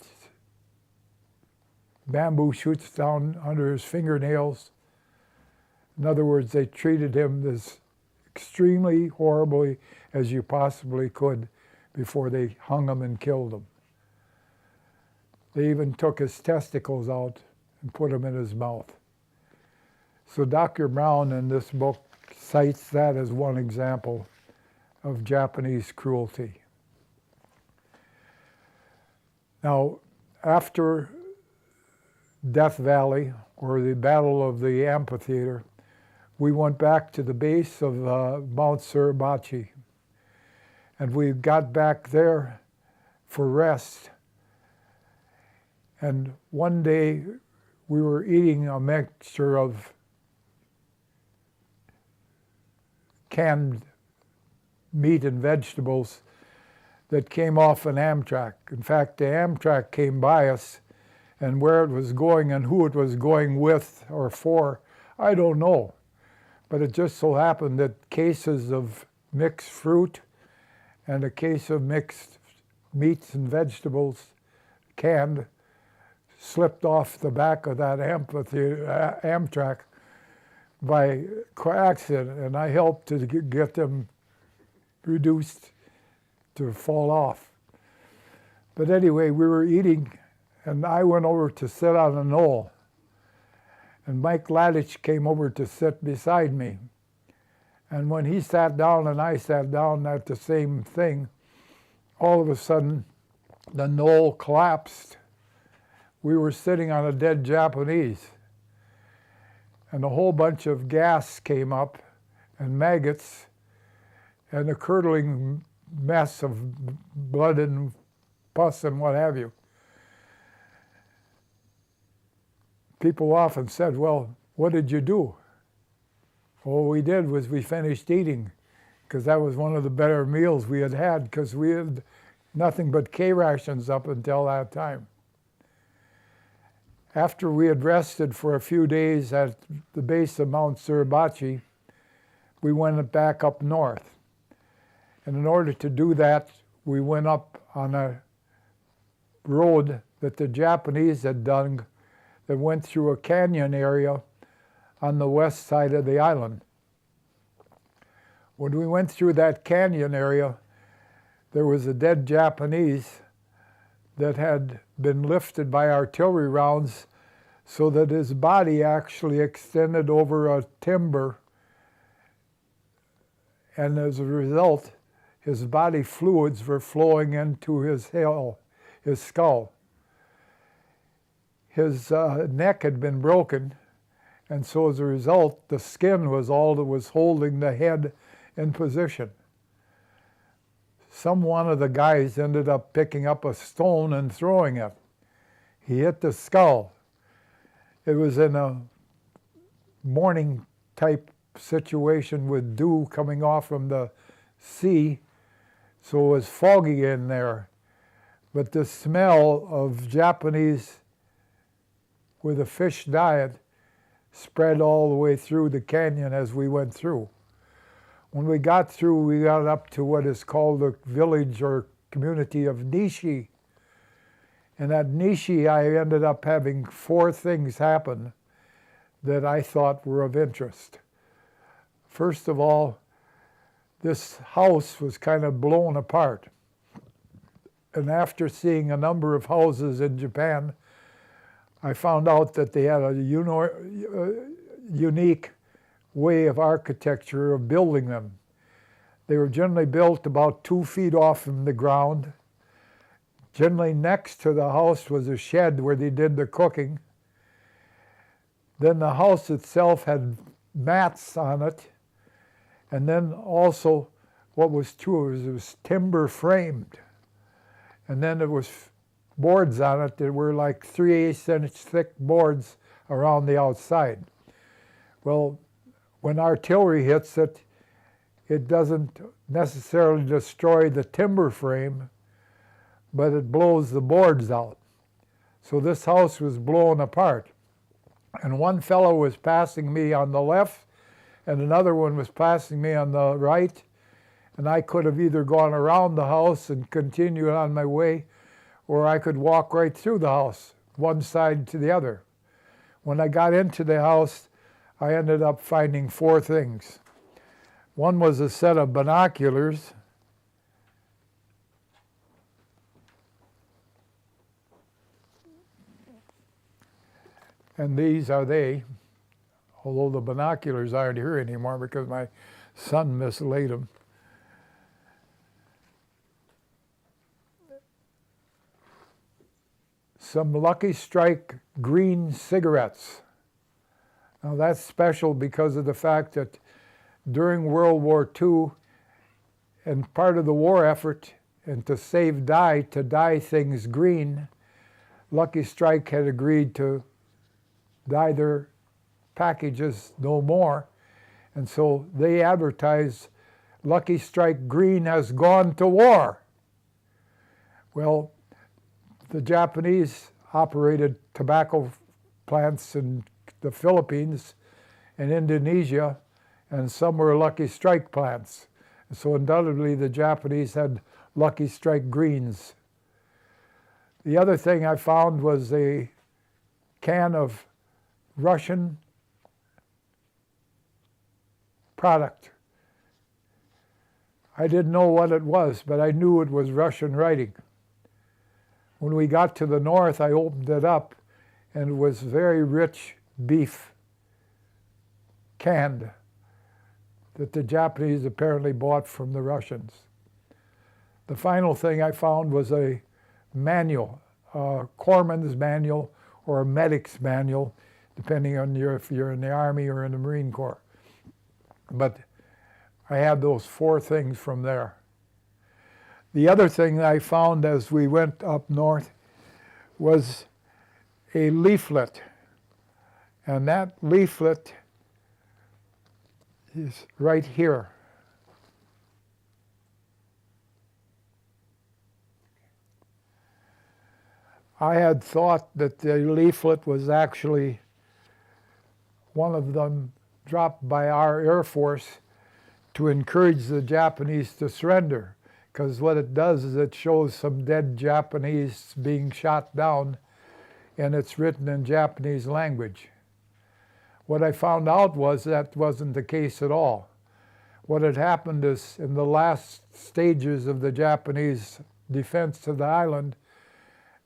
bamboo shoots down under his fingernails. In other words, they treated him as extremely horribly as you possibly could before they hung him and killed him. They even took his testicles out and put them in his mouth. So Dr. Brown in this book cites that as one example of Japanese cruelty. Now, after Death Valley, or the Battle of the Amphitheater, we went back to the base of Mount Suribachi. And we got back there for rest. And one day we were eating a mixture of canned meat and vegetables that came off an Amtrak. In fact, the Amtrak came by us and where it was going and who it was going with or for, I don't know. But it just so happened that cases of mixed fruit and a case of mixed meats and vegetables, canned, slipped off the back of that Amtrak by accident, and I helped to get them reduced to fall off. But anyway, we were eating, and I went over to sit on a knoll, and Mike Ladich came over to sit beside me. And when he sat down and I sat down at the same thing, all of a sudden, the knoll collapsed. We were sitting on a dead Japanese, and a whole bunch of gas came up, and maggots, and a curdling mess of blood and pus and what have you. People often said, well, what did you do? What we did was we finished eating, because that was one of the better meals we had because we had nothing but K rations up until that time. After we had rested for a few days at the base of Mount Suribachi, we went back up north. And in order to do that, we went up on a road that the Japanese had done that went through a canyon area on the west side of the island. When we went through that canyon area, there was a dead Japanese that had been lifted by artillery rounds so that his body actually extended over a timber, and as a result, his body fluids were flowing into his skull. His neck had been broken, and so as a result, the skin was all that was holding the head in position. One of the guys ended up picking up a stone and throwing it. He hit the skull. It was in a morning type situation with dew coming off from the sea, so it was foggy in there. But the smell of Japanese with a fish diet spread all the way through the canyon as we went through. When we got through, we got up to what is called the village or community of Nishi. And at Nishi, I ended up having 4 things happen that I thought were of interest. First of all, this house was kind of blown apart. And after seeing a number of houses in Japan, I found out that they had a unique way of architecture of building them. They were generally built about 2 feet off from the ground. Generally next to the house was a shed where they did the cooking. Then the house itself had mats on it. And then also what was true is it was timber framed. And then there was boards on it that were like 3/8-inch thick boards around the outside. Well, when artillery hits it, it doesn't necessarily destroy the timber frame, but it blows the boards out. So this house was blown apart. And one fellow was passing me on the left, and another one was passing me on the right, and I could have either gone around the house and continued on my way, or I could walk right through the house, one side to the other. When I got into the house, I ended up finding 4 things. One was a set of binoculars. And these are they, although the binoculars aren't here anymore because my son mislaid them. Some Lucky Strike green cigarettes. Now that's special because of the fact that during World War II, and part of the war effort, and to save dye, to dye things green, Lucky Strike had agreed to dye their packages no more. And so they advertised, Lucky Strike green has gone to war. Well, the Japanese operated tobacco plants in the Philippines and Indonesia, and some were Lucky Strike plants. So undoubtedly the Japanese had Lucky Strike greens. The other thing I found was a can of Russian product. I didn't know what it was, but I knew it was Russian writing. When we got to the north, I opened it up, and it was very rich beef, canned, that the Japanese apparently bought from the Russians. The final thing I found was a manual, a corpsman's manual or a medic's manual, depending on if you're in the Army or in the Marine Corps. But I had those 4 things from there. The other thing I found as we went up north was a leaflet. And that leaflet is right here. I had thought that the leaflet was actually one of them dropped by our Air Force to encourage the Japanese to surrender, because what it does is it shows some dead Japanese being shot down, and it's written in Japanese language. What I found out was that wasn't the case at all. What had happened is in the last stages of the Japanese defense of the island,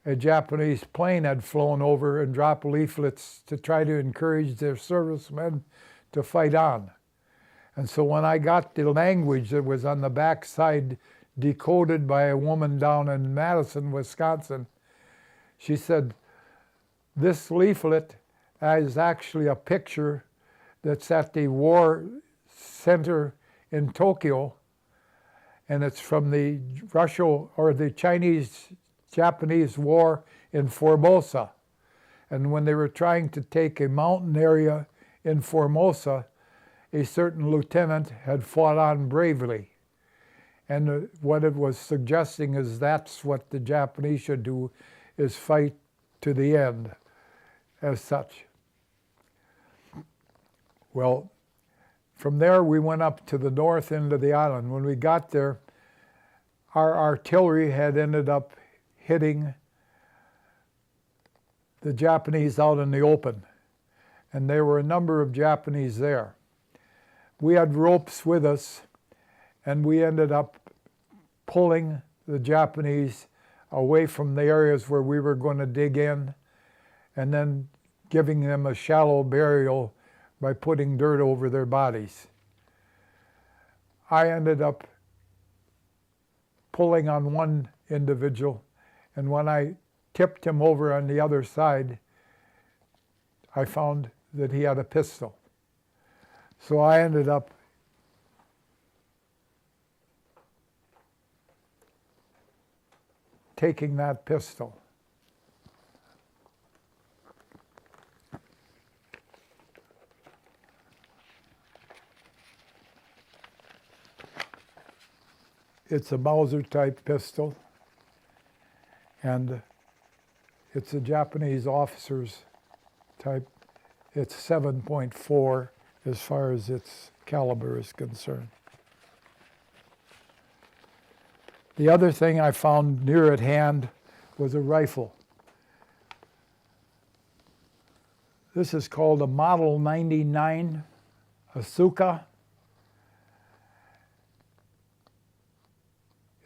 a Japanese plane had flown over and dropped leaflets to try to encourage their servicemen to fight on. And so when I got the language that was on the backside decoded by a woman down in Madison, Wisconsin, she said, this leaflet is actually a picture that's at the war center in Tokyo, and it's from the Russia or the Chinese-Japanese war in Formosa. And when they were trying to take a mountain area in Formosa, a certain lieutenant had fought on bravely. And what it was suggesting is that's what the Japanese should do, is fight to the end as such. Well, from there we went up to the north end of the island. When we got there, our artillery had ended up hitting the Japanese out in the open, and there were a number of Japanese there. We had ropes with us, and we ended up pulling the Japanese away from the areas where we were going to dig in, and then giving them a shallow burial by putting dirt over their bodies. I ended up pulling on one individual, and when I tipped him over on the other side, I found that he had a pistol. So I ended up taking that pistol. It's a Mauser type pistol, and it's a Japanese officer's type. It's 7.4 as far as its caliber is concerned. The other thing I found near at hand was a rifle. This is called a Model 99 Asuka.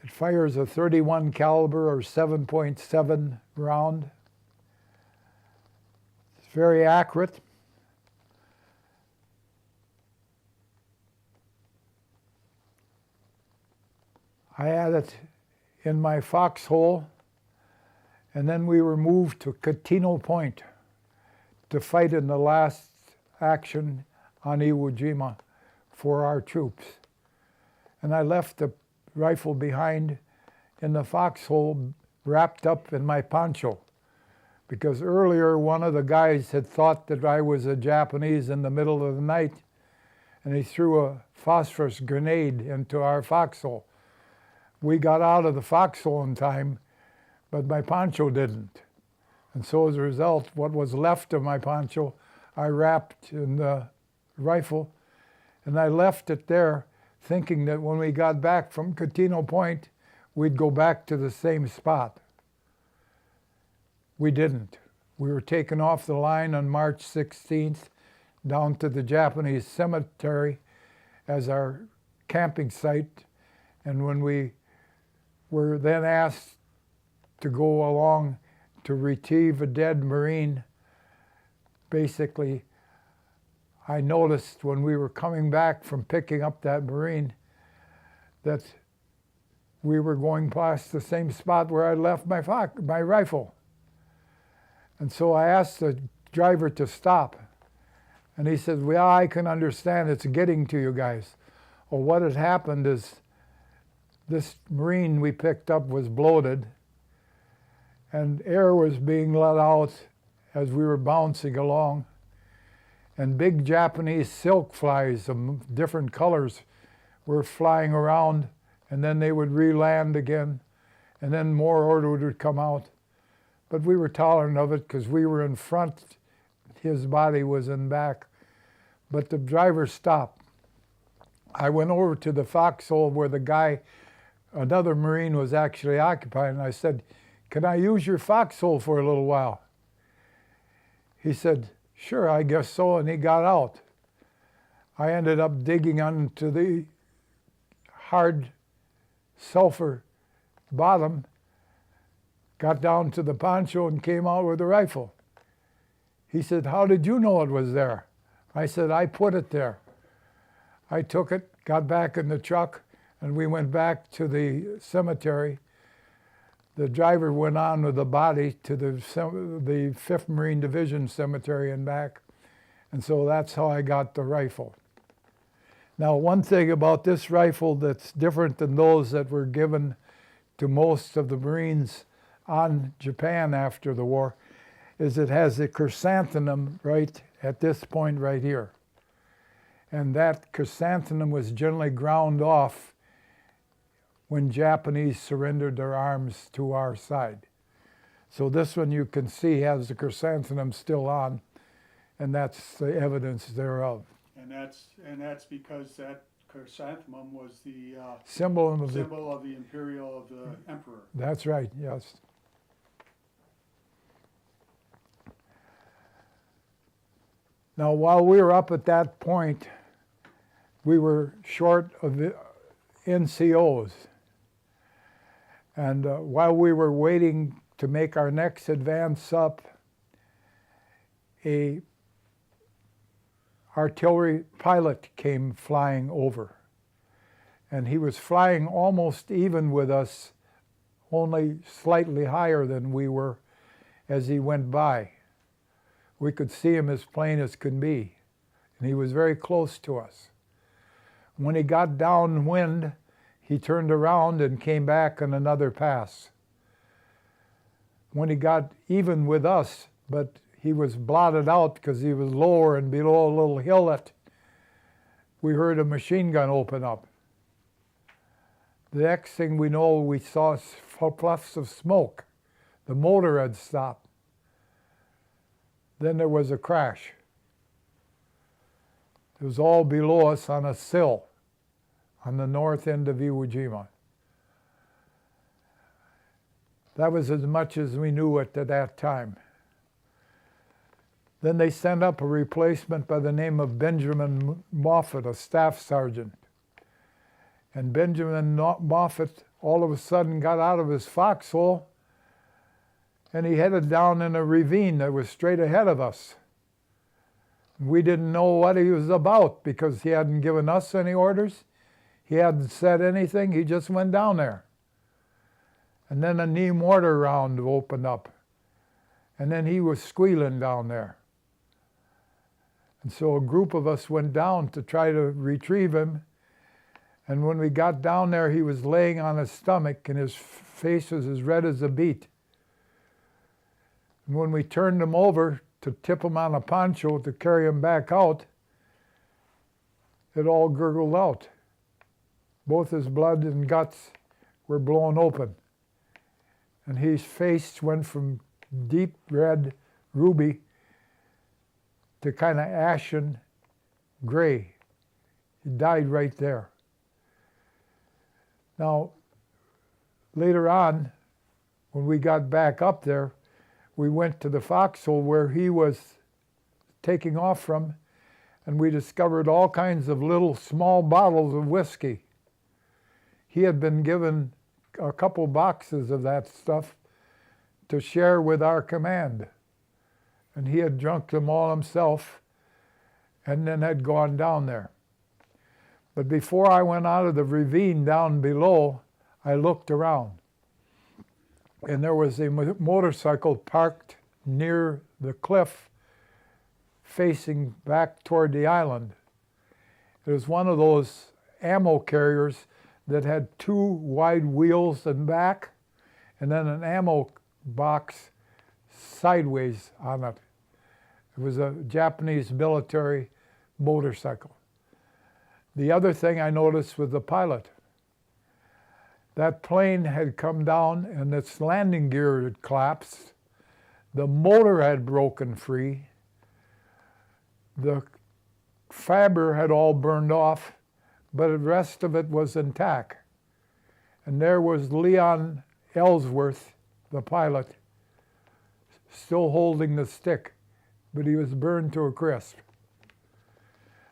It fires a 31 caliber or 7.7 round. It's very accurate. I had it in my foxhole, and then we were moved to Catino Point to fight in the last action on Iwo Jima for our troops. And I left the rifle behind in the foxhole wrapped up in my poncho, because earlier one of the guys had thought that I was a Japanese in the middle of the night, and he threw a phosphorus grenade into our foxhole. We got out of the foxhole in time, but my poncho didn't. And so as a result, what was left of my poncho, I wrapped in the rifle, and I left it there thinking that when we got back from Catino Point, we'd go back to the same spot. We didn't. We were taken off the line on March 16th down to the Japanese cemetery as our camping site. And when we were then asked to go along to retrieve a dead Marine, basically, I noticed when we were coming back from picking up that Marine that we were going past the same spot where I left my rifle. And so I asked the driver to stop. And he said, well, I can understand it's getting to you guys. Well, what had happened is this Marine we picked up was bloated, and air was being let out as we were bouncing along. And big Japanese silk flies of different colors were flying around, and then they would re-land again, and then more order would come out. But we were tolerant of it because we were in front, his body was in back. But the driver stopped. I went over to the foxhole where the guy, another Marine, was actually occupying, and I said, can I use your foxhole for a little while? He said, sure, I guess so, and he got out. I ended up digging onto the hard sulfur bottom, got down to the poncho and came out with a rifle. He said, how did you know it was there? I said, I put it there. I took it, got back in the truck, and we went back to the cemetery. The driver went on with the body to the 5th Marine Division cemetery and back. And so that's how I got the rifle. Now, one thing about this rifle that's different than those that were given to most of the Marines on Japan after the war is it has a chrysanthemum right at this point right here. And that chrysanthemum was generally ground off when Japanese surrendered their arms to our side. So this one you can see has the chrysanthemum still on, and that's the evidence thereof. And that's because that chrysanthemum was the symbol of the imperial of the emperor. That's right, yes. Now, while we were up at that point, we were short of the NCOs. And while we were waiting to make our next advance up, a artillery pilot came flying over. And he was flying almost even with us, only slightly higher than we were as he went by. We could see him as plain as could be, and he was very close to us. When he got downwind, he turned around and came back on another pass. When he got even with us, but he was blotted out because he was lower and below a little hillet, we heard a machine gun open up. The next thing we know, we saw puffs of smoke. The motor had stopped. Then there was a crash. It was all below us on a sill on the north end of Iwo Jima. That was as much as we knew at that time. Then they sent up a replacement by the name of Benjamin Moffat, a staff sergeant. And Benjamin Moffat all of a sudden got out of his foxhole and he headed down in a ravine that was straight ahead of us. We didn't know what he was about because he hadn't given us any orders. He hadn't said anything. He just went down there. And then a knee mortar round opened up. And then he was squealing down there. And so a group of us went down to try to retrieve him. And when we got down there, he was laying on his stomach and his face was as red as a beet. And when we turned him over to tip him on a poncho to carry him back out, it all gurgled out. Both his blood and guts were blown open. And his face went from deep red ruby to kind of ashen gray. He died right there. Now, later on, when we got back up there, we went to the foxhole where he was taking off from, and we discovered all kinds of little small bottles of whiskey. He had been given a couple boxes of that stuff to share with our command. And he had drunk them all himself and then had gone down there. But before I went out of the ravine down below, I looked around. And there was a motorcycle parked near the cliff facing back toward the island. It was one of those ammo carriers that had two wide wheels in back and then an ammo box sideways on it. It was a Japanese military motorcycle. The other thing I noticed was the pilot. That plane had come down and its landing gear had collapsed. The motor had broken free. The fiber had all burned off, but the rest of it was intact. And there was Leon Ellsworth, the pilot, still holding the stick, but he was burned to a crisp.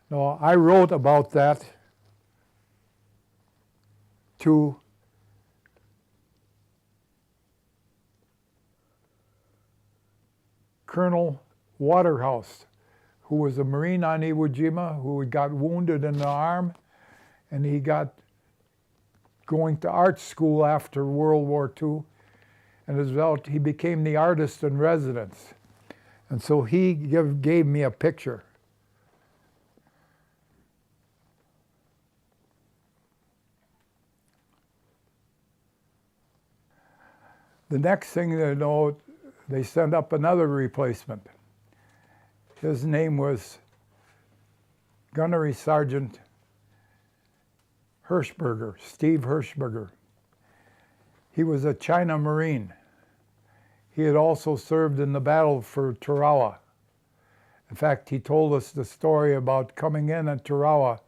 Now, I wrote about that to Colonel Waterhouse, who was a Marine on Iwo Jima, who got wounded in the arm, and he got going to art school after World War II, and as well, he became the artist in residence. And so he gave me a picture. The next thing they know, they sent up another replacement. His name was Gunnery Sergeant Hirschberger, Steve Hirschberger. He was a China Marine. He had also served in the battle for Tarawa. In fact, he told us the story about coming in at Tarawa,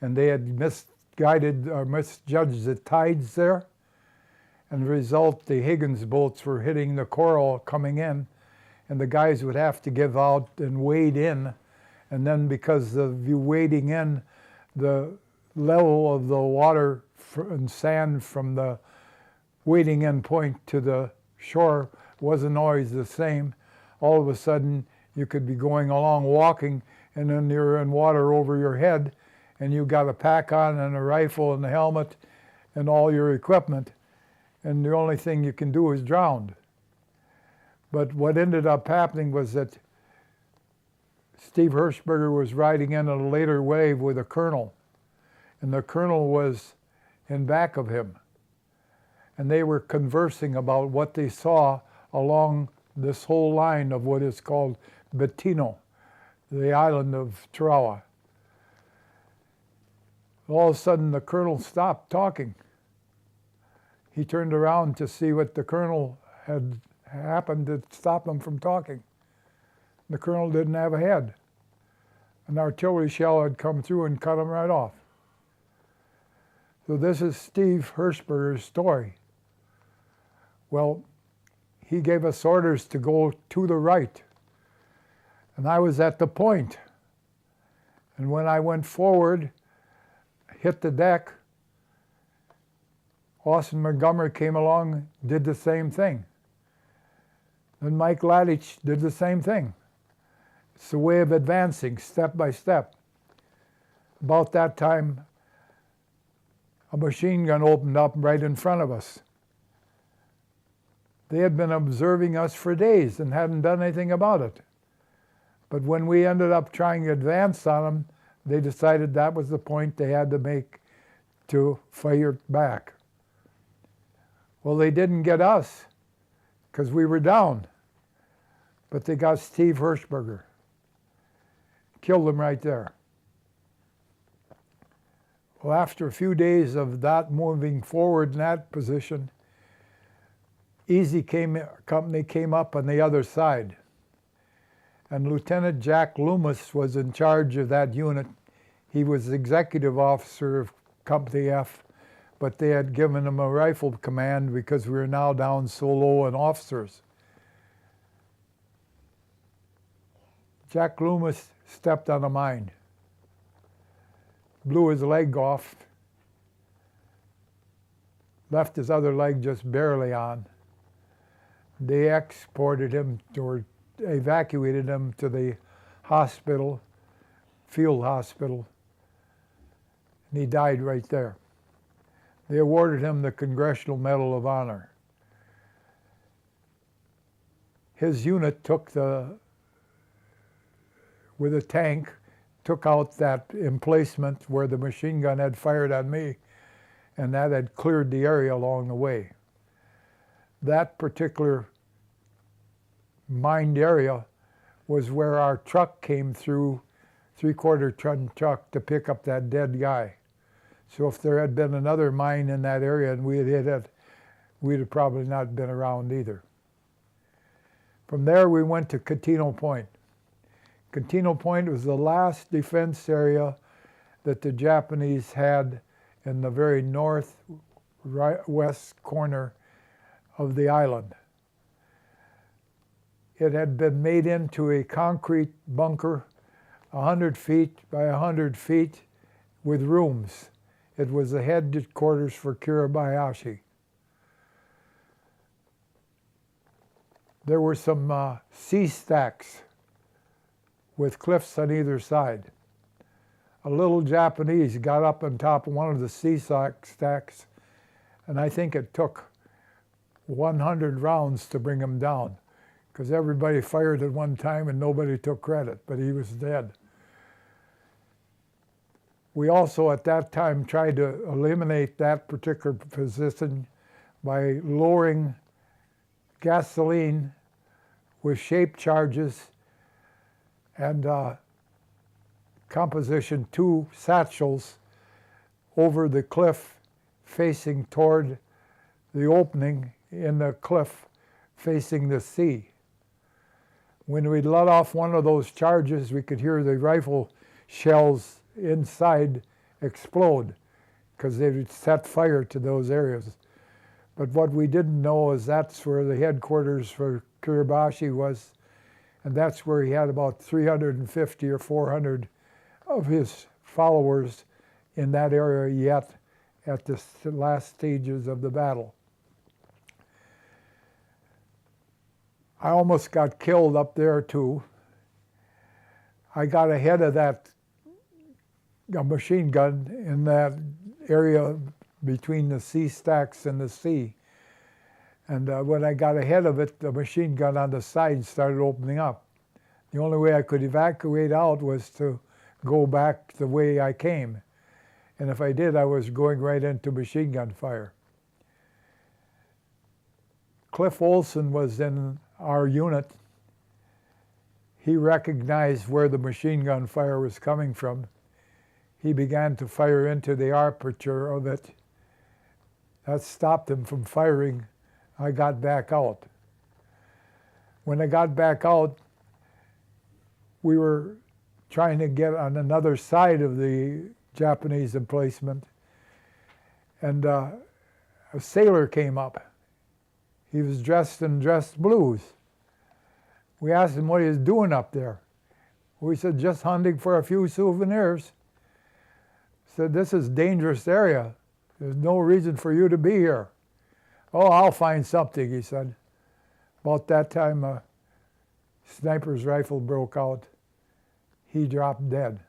and they had misguided or misjudged the tides there. And the result, the Higgins boats were hitting the coral coming in, and the guys would have to give out and wade in. And then because of you wading in, the level of the water and sand from the wading in point to the shore wasn't always the same. All of a sudden, you could be going along walking, and then you're in water over your head, and you got a pack on and a rifle and a helmet and all your equipment, and the only thing you can do is drown. But what ended up happening was that Steve Hirschberger was riding in a later wave with a colonel, and the colonel was in back of him. And they were conversing about what they saw along this whole line of what is called Bettino, the island of Tarawa. All of a sudden, the colonel stopped talking. He turned around to see what the colonel had happened to stop him from talking. The colonel didn't have a head. An artillery shell had come through and cut him right off. So this is Steve Hirschberger's story. Well, he gave us orders to go to the right. And I was at the point. And when I went forward, hit the deck, Austin Montgomery came along, did the same thing. Then Mike Ladich did the same thing. It's a way of advancing step by step. About that time, a machine gun opened up right in front of us. They had been observing us for days and hadn't done anything about it. But when we ended up trying to advance on them, they decided that was the point they had to make to fire back. Well, they didn't get us because we were down, but they got Steve Hirschberger. Killed him right there. Well, after a few days of that moving forward in that position, company came up on the other side. And Lieutenant Jack Loomis was in charge of that unit. He was the executive officer of Company F, but they had given him a rifle command because we were now down so low in officers. Jack Loomis stepped on a mine, blew his leg off, left his other leg just barely on. They exported him or evacuated him to the hospital, field hospital, and he died right there. They awarded him the Congressional Medal of Honor. His unit took with a tank, took out that emplacement where the machine gun had fired on me, and that had cleared the area along the way. That particular mined area was where our truck came through, 3/4 ton truck, to pick up that dead guy. So if there had been another mine in that area and we had hit it, we'd have probably not been around either. From there we went to Catino Point. Catino Point was the last defense area that the Japanese had in the very northwest corner of the island. It had been made into a concrete bunker 100 feet by 100 feet with rooms. It was the headquarters for Kiribayashi. There were some sea stacks with cliffs on either side. A little Japanese got up on top of one of the sea stacks, and I think it took 100 rounds to bring him down, because everybody fired at one time and nobody took credit, but he was dead. We also at that time tried to eliminate that particular position by lowering gasoline with shape charges and composition 2 satchels over the cliff facing toward the opening in the cliff facing the sea. When we'd let off one of those charges, we could hear the rifle shells inside explode because they would set fire to those areas. But what we didn't know is that's where the headquarters for Kiribayashi was, and that's where he had about 350 or 400 of his followers in that area yet at the last stages of the battle. I almost got killed up there too. I got ahead of that machine gun in that area between the sea stacks and the sea. And when I got ahead of it, the machine gun on the side started opening up. The only way I could evacuate out was to go back the way I came. And if I did, I was going right into machine gun fire. Cliff Olson was in our unit. He recognized where the machine gun fire was coming from. He began to fire into the aperture of it. That stopped him from firing. I got back out. When I got back out, we were trying to get on another side of the Japanese emplacement, and a sailor came up. He was dressed in dress blues. We asked him what he was doing up there. We said, just hunting for a few souvenirs. He said, this is a dangerous area. There's no reason for you to be here. Oh, I'll find something, he said. About that time, a sniper's rifle broke out. He dropped dead.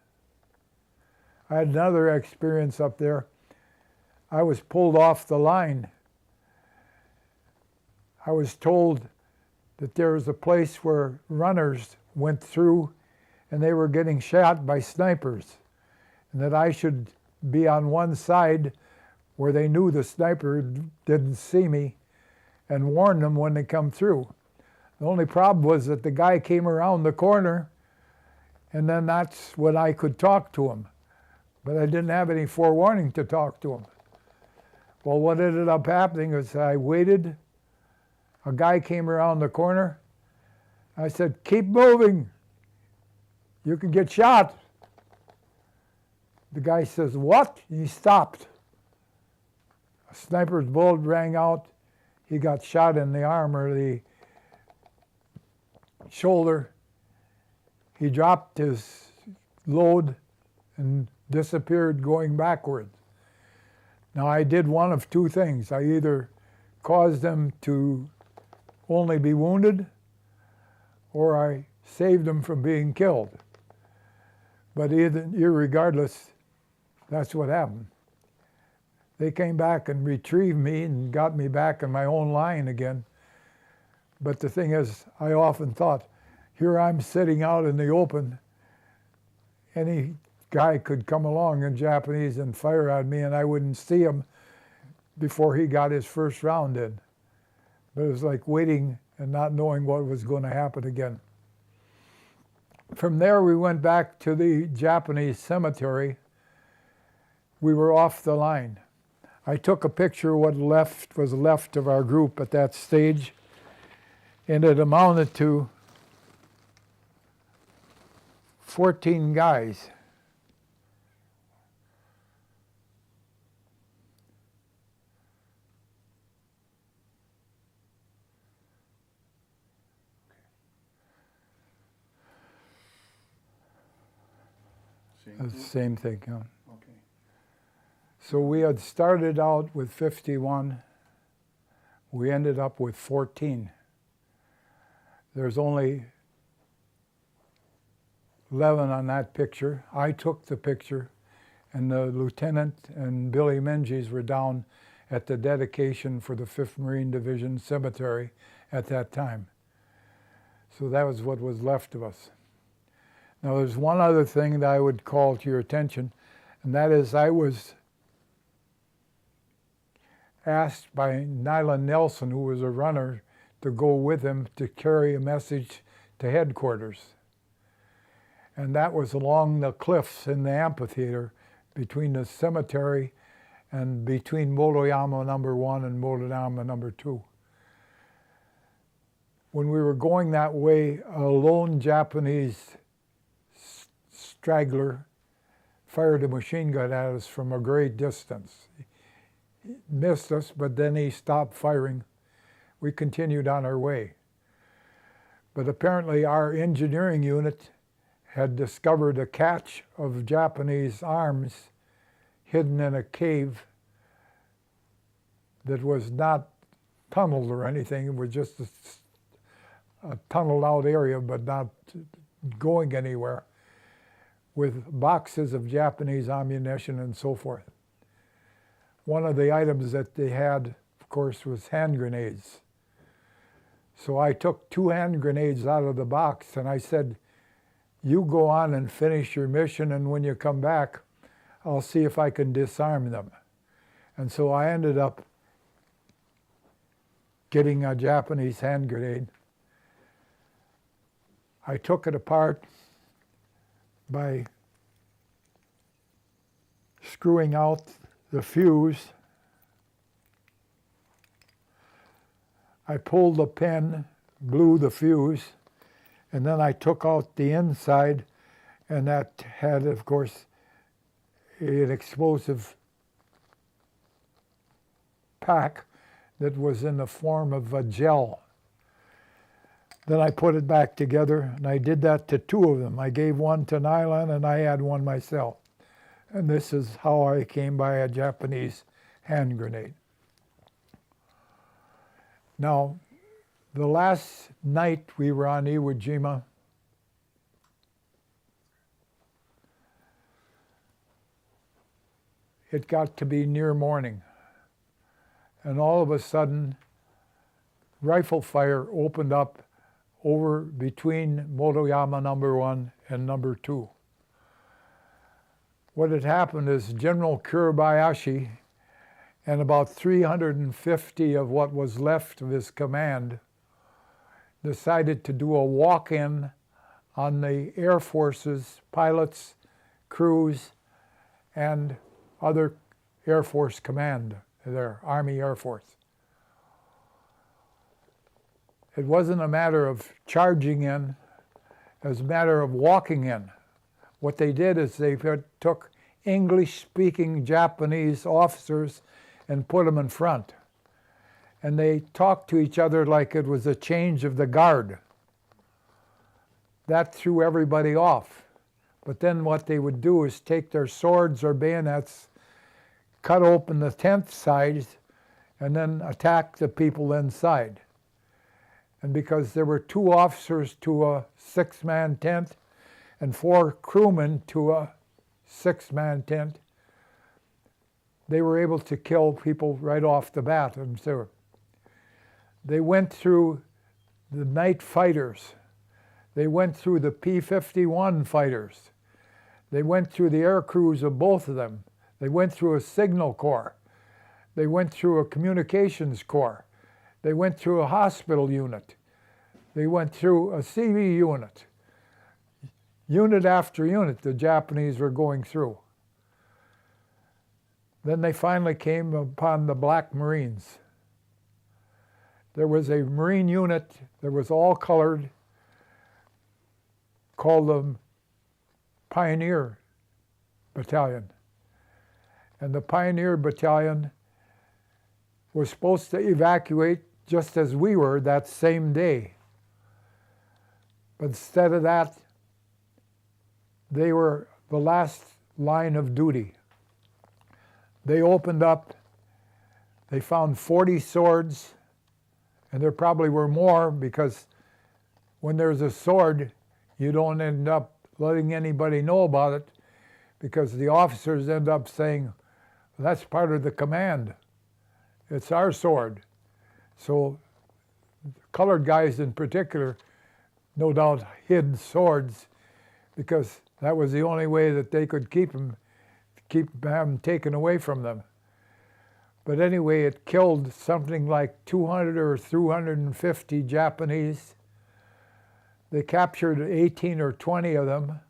I had another experience up there. I was pulled off the line. I was told that there was a place where runners went through and they were getting shot by snipers, and that I should be on one side where they knew the sniper didn't see me and warn them when they come through. The only problem was that the guy came around the corner, and then that's when I could talk to him. But I didn't have any forewarning to talk to him. Well, what ended up happening is I waited A guy came around the corner. I said, "Keep moving. You can get shot." The guy says, "What?" He stopped. A sniper's bullet rang out. He got shot in the arm or the shoulder. He dropped his load and disappeared going backwards. Now I did one of two things. I either caused him to only be wounded, or I saved him from being killed. But irregardless, that's what happened. They came back and retrieved me and got me back in my own line again. But the thing is, I often thought, here I'm sitting out in the open, any guy could come along in Japanese and fire at me and I wouldn't see him before he got his first round in. But it was like waiting and not knowing what was going to happen again. From there we went back to the Japanese cemetery. We were off the line. I took a picture of what was left of our group at that stage, and it amounted to 14 guys. Same thing. Yeah. Okay. So we had started out with 51. We ended up with 14. There's only 11 on that picture. I took the picture, and the lieutenant and Billy Menges were down at the dedication for the 5th Marine Division Cemetery at that time. So that was what was left of us. Now there's one other thing that I would call to your attention, and that is I was asked by Nyland Nelson, who was a runner, to go with him to carry a message to headquarters. And that was along the cliffs in the amphitheater between the cemetery and between Motoyama number 1 and Motoyama number 2. When we were going that way, a lone Japanese straggler fired a machine gun at us from a great distance. He missed us, but then he stopped firing. We continued on our way. But apparently our engineering unit had discovered a cache of Japanese arms hidden in a cave that was not tunneled or anything. It was just a tunneled out area, but not going anywhere, with boxes of Japanese ammunition and so forth. One of the items that they had, of course, was hand grenades. So I took 2 hand grenades out of the box and I said, "You go on and finish your mission, and when you come back, I'll see if I can disarm them." And so I ended up getting a Japanese hand grenade. I took it apart by screwing out the fuse. I pulled the pin, blew the fuse, and then I took out the inside, and that had, of course, an explosive pack that was in the form of a gel. Then I put it back together, and I did that to 2 of them. I gave one to Nyland, and I had one myself. And this is how I came by a Japanese hand grenade. Now, the last night we were on Iwo Jima, it got to be near morning. And all of a sudden, rifle fire opened up over between Motoyama number 1 and number 2. What had happened is General Kurabayashi and about 350 of what was left of his command decided to do a walk-in on the Air Force's pilots, crews, and other Air Force command there, Army Air Force. it wasn't a matter of charging in, it was a matter of walking in. What they did is they took English-speaking Japanese officers and put them in front. And they talked to each other like it was a change of the guard. That threw everybody off. But then what they would do is take their swords or bayonets, cut open the tent sides, and then attack the people inside. And because there were 2 officers to a 6-man tent and 4 crewmen to a 6-man tent, they were able to kill people right off the bat. And so they went through the night fighters. They went through the P-51 fighters. They went through the air crews of both of them. They went through a signal corps. They went through a communications corps. They went through a hospital unit. They went through a CV unit. Unit after unit the Japanese were going through. Then they finally came upon the Black Marines. There was a Marine unit that was all colored, called the Pioneer Battalion. And the Pioneer Battalion was supposed to evacuate just as we were that same day. But instead of that, they were the last line of duty. They opened up, they found 40 swords, and there probably were more, because when there's a sword, you don't end up letting anybody know about it, because the officers end up saying, well, that's part of the command. It's our sword. So colored guys in particular, no doubt hid swords, because that was the only way that they could keep them taken away from them. But anyway, it killed something like 200 or 250 Japanese. They captured 18 or 20 of them.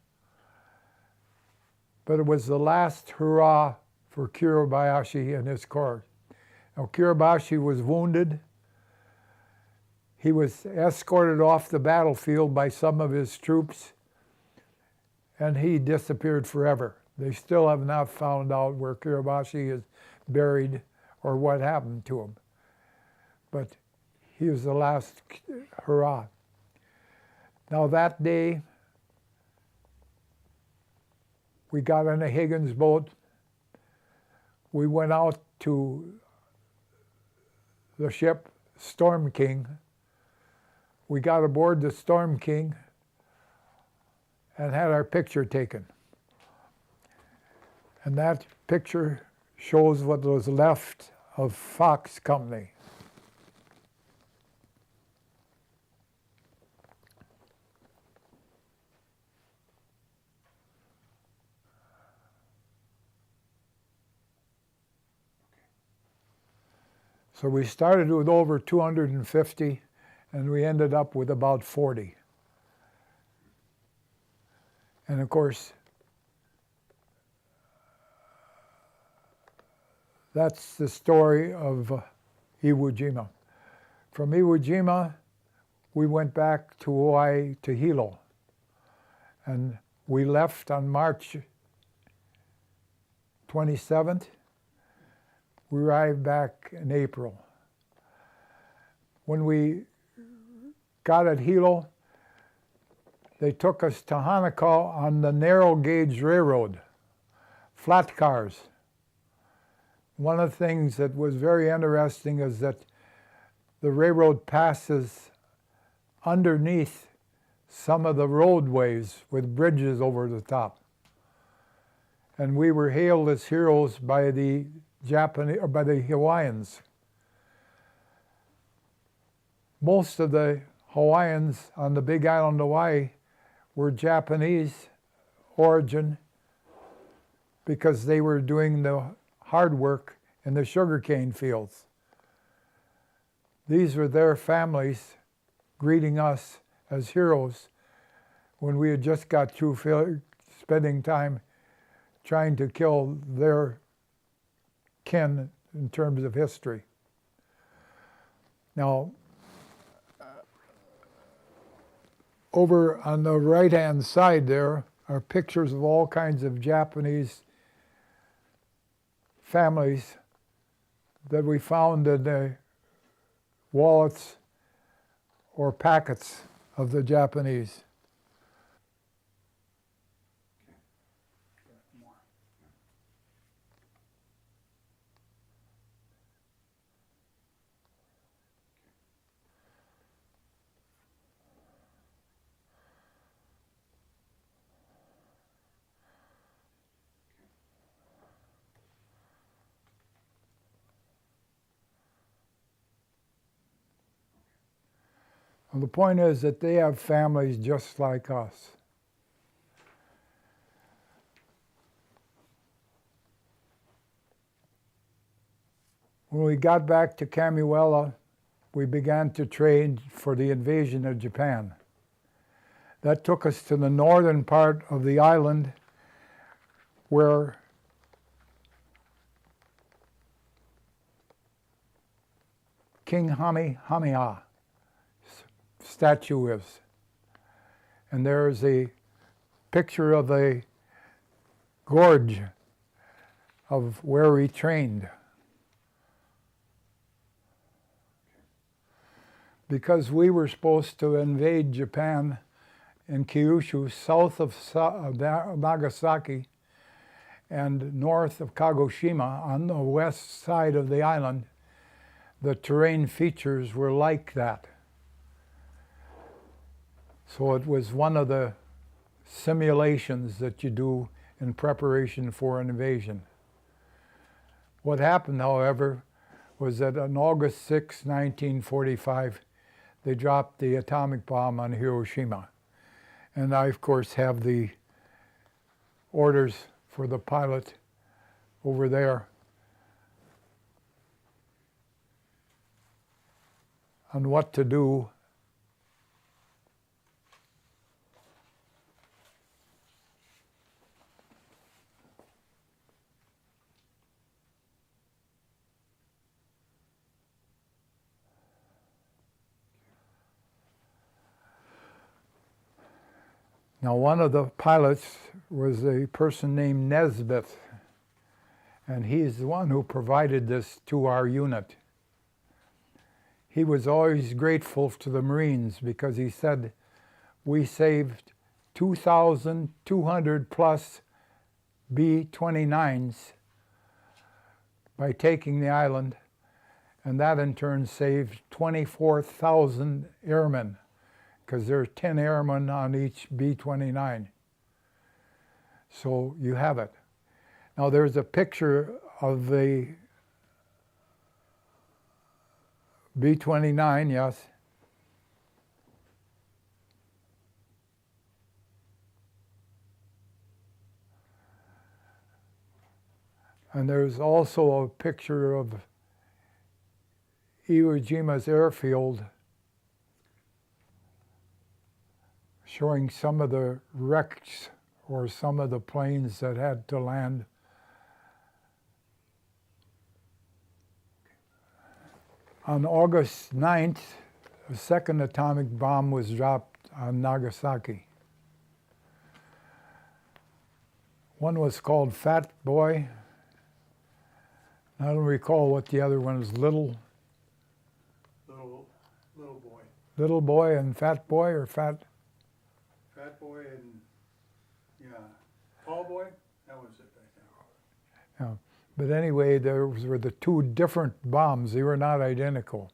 But it was the last hurrah for Kiribayashi and his corps. Now, Kiribayashi was wounded. He was escorted off the battlefield by some of his troops, and he disappeared forever. They still have not found out where Kiribayashi is buried or what happened to him. But he was the last hurrah. Now that day, we got on a Higgins boat. We went out to the ship Storm King. We got aboard the Storm King and had our picture taken. And that picture shows what was left of Fox Company. So we started with over 250, and we ended up with about 40. And of course, that's the story of Iwo Jima. From Iwo Jima, we went back to Hawaii to Hilo. And we left on March 27th. We arrived back in April. When we got at Hilo, they took us to Hanako on the narrow gauge railroad, flat cars. One of the things that was very interesting is that the railroad passes underneath some of the roadways with bridges over the top. And we were hailed as heroes by the Japanese, or by the Hawaiians. Most of the Hawaiians on the Big Island of Hawaii were Japanese origin because they were doing the hard work in the sugarcane fields. These were their families greeting us as heroes when we had just got through spending time trying to kill their kin in terms of history. Now, over on the right-hand side there are pictures of all kinds of Japanese families that we found in the wallets or packets of the Japanese. More. Well, the point is that they have families just like us. When we got back to Camuella, we began to train for the invasion of Japan. That took us to the northern part of the island where King Kamehameha statue is. And there's a picture of a gorge of where he trained. Because we were supposed to invade Japan in Kyushu, south of Nagasaki and north of Kagoshima on the west side of the island, the terrain features were like that. So it was one of the simulations that you do in preparation for an invasion. What happened, however, was that on August 6, 1945, they dropped the atomic bomb on Hiroshima. And I, of course, have the orders for the pilot over there on what to do. Now, one of the pilots was a person named Nesbitt, and he's the one who provided this to our unit. He was always grateful to the Marines because he said, we saved 2,200 plus B-29s by taking the island, and that in turn saved 24,000 airmen, because there are 10 airmen on each B-29. So you have it. Now there's a picture of the B-29, yes. And there's also a picture of Iwo Jima's airfield showing some of the wrecks or some of the planes that had to land. On August 9th, a second atomic bomb was dropped on Nagasaki. One was called Fat Boy. I don't recall what the other one was, Little Boy. Little Boy and Fat Boy, or Fat Boy and, yeah, Tall Boy, that was it, I think. Yeah. But anyway, those were the two different bombs. They were not identical.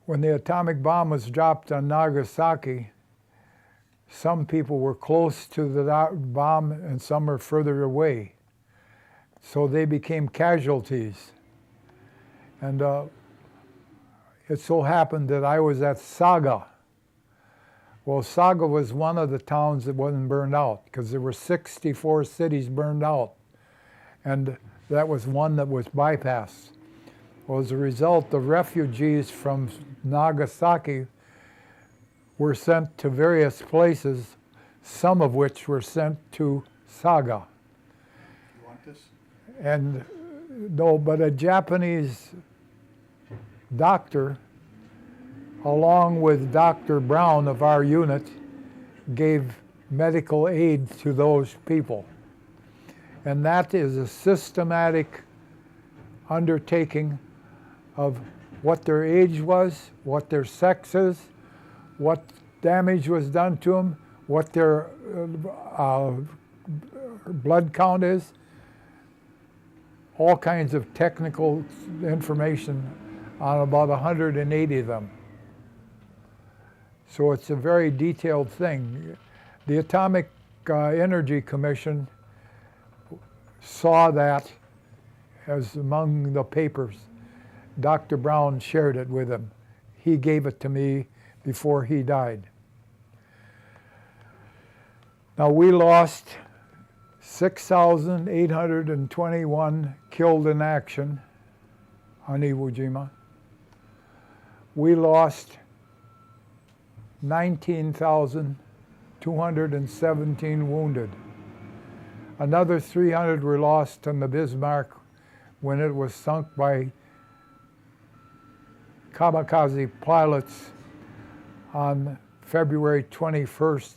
When the atomic bomb was dropped on Nagasaki, some people were close to the bomb and some were further away. So they became casualties. And it so happened that I was at Saga. Well, Saga was one of the towns that wasn't burned out, because there were 64 cities burned out. And that was one that was bypassed. Well, as a result, the refugees from Nagasaki were sent to various places, some of which were sent to Saga. You want this? And no, but a Japanese doctor along with Dr. Brown of our unit, gave medical aid to those people. And that is a systematic undertaking of what their age was, what their sex is, what damage was done to them, what their blood count is, all kinds of technical information on about 180 of them. So it's a very detailed thing. The Atomic Energy Commission saw that as among the papers. Dr. Brown shared it with him. He gave it to me before he died. Now we lost 6,821 killed in action on Iwo Jima. We lost 19,217 wounded. Another 300 were lost on the Bismarck when it was sunk by kamikaze pilots on February 21st.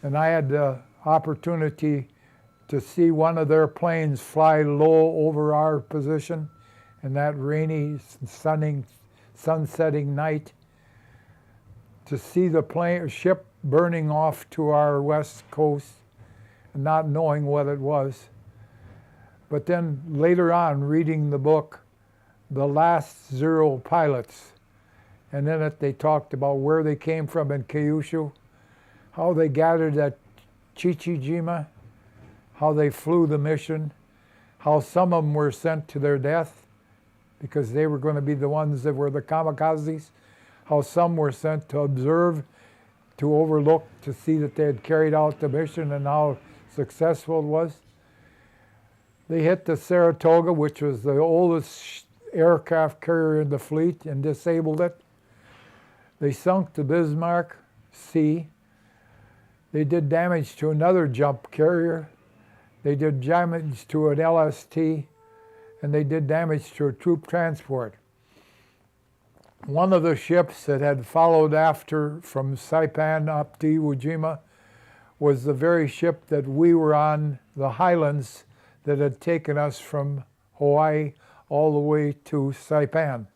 And I had the opportunity to see one of their planes fly low over our position in that rainy, sunsetting night, to see the ship burning off to our west coast and not knowing what it was. But then later on, reading the book, The Last Zero Pilots, and in it they talked about where they came from in Kyushu, how they gathered at Jima, how they flew the mission, how some of them were sent to their death because they were going to be the ones that were the kamikazes, how some were sent to observe, to overlook, to see that they had carried out the mission and how successful it was. They hit the Saratoga, which was the oldest aircraft carrier in the fleet, and disabled it. They sunk the Bismarck C. They did damage to another jump carrier. They did damage to an LST, and they did damage to a troop transport. One of the ships that had followed after from Saipan up to Iwo Jima was the very ship that we were on, the Highlands, that had taken us from Hawaii all the way to Saipan.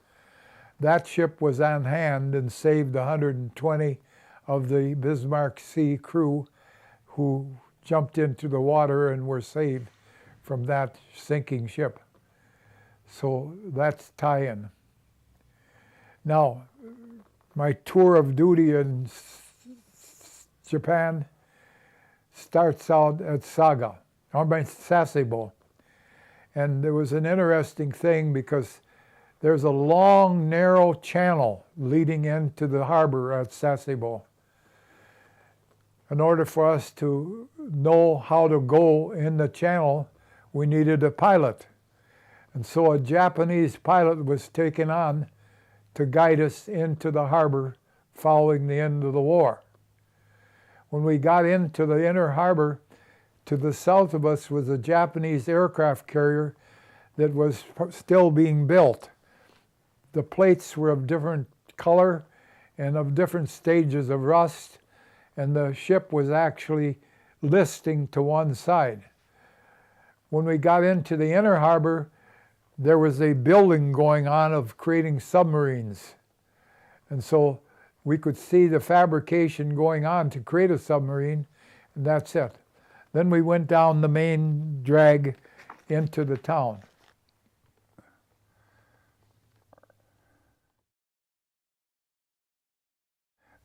That ship was on hand and saved 120 of the Bismarck C crew who jumped into the water and were saved from that sinking ship. So that's tie-in. Now, my tour of duty in Japan starts out at Sasebo. And there was an interesting thing because there's a long, narrow channel leading into the harbor at Sasebo. In order for us to know how to go in the channel, we needed a pilot. And so a Japanese pilot was taken on to guide us into the harbor following the end of the war. When we got into the inner harbor, to the south of us was a Japanese aircraft carrier that was still being built. The plates were of different color and of different stages of rust, and the ship was actually listing to one side. When we got into the inner harbor, there was a building going on of creating submarines. And so we could see the fabrication going on to create a submarine, and that's it. Then we went down the main drag into the town.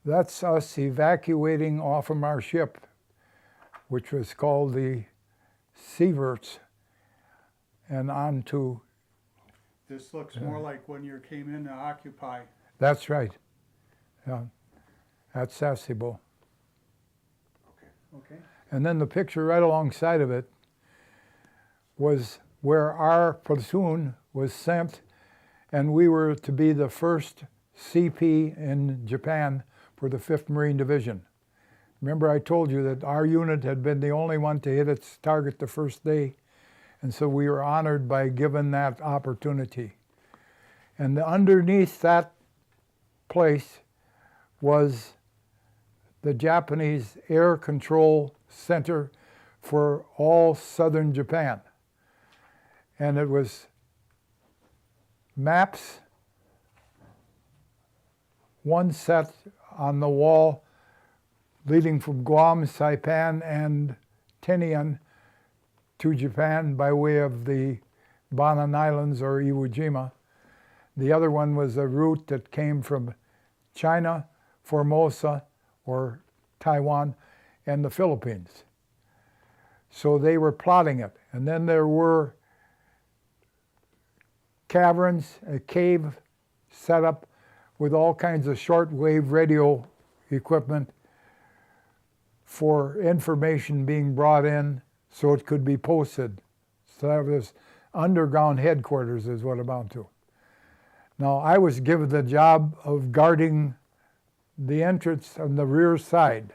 That's us evacuating off from our ship, which was called the Sieverts, and on to... This looks more like when you came in to occupy. That's right. Yeah, at Sasebo. Okay. And then the picture right alongside of it was where our platoon was sent, and we were to be the first CP in Japan for the 5th Marine Division. Remember I told you that our unit had been the only one to hit its target the first day, and so we were honored by given that opportunity. And underneath that place was the Japanese Air Control Center for all southern Japan. And it was maps, one set on the wall leading from Guam, Saipan, and Tinian to Japan by way of the Banan Islands or Iwo Jima. The other one was a route that came from China, Formosa, or Taiwan, and the Philippines. So they were plotting it. And then there were caverns, a cave set up with all kinds of shortwave radio equipment for information being brought in so it could be posted. So that was underground headquarters is what it amounted to. Now I was given the job of guarding the entrance on the rear side.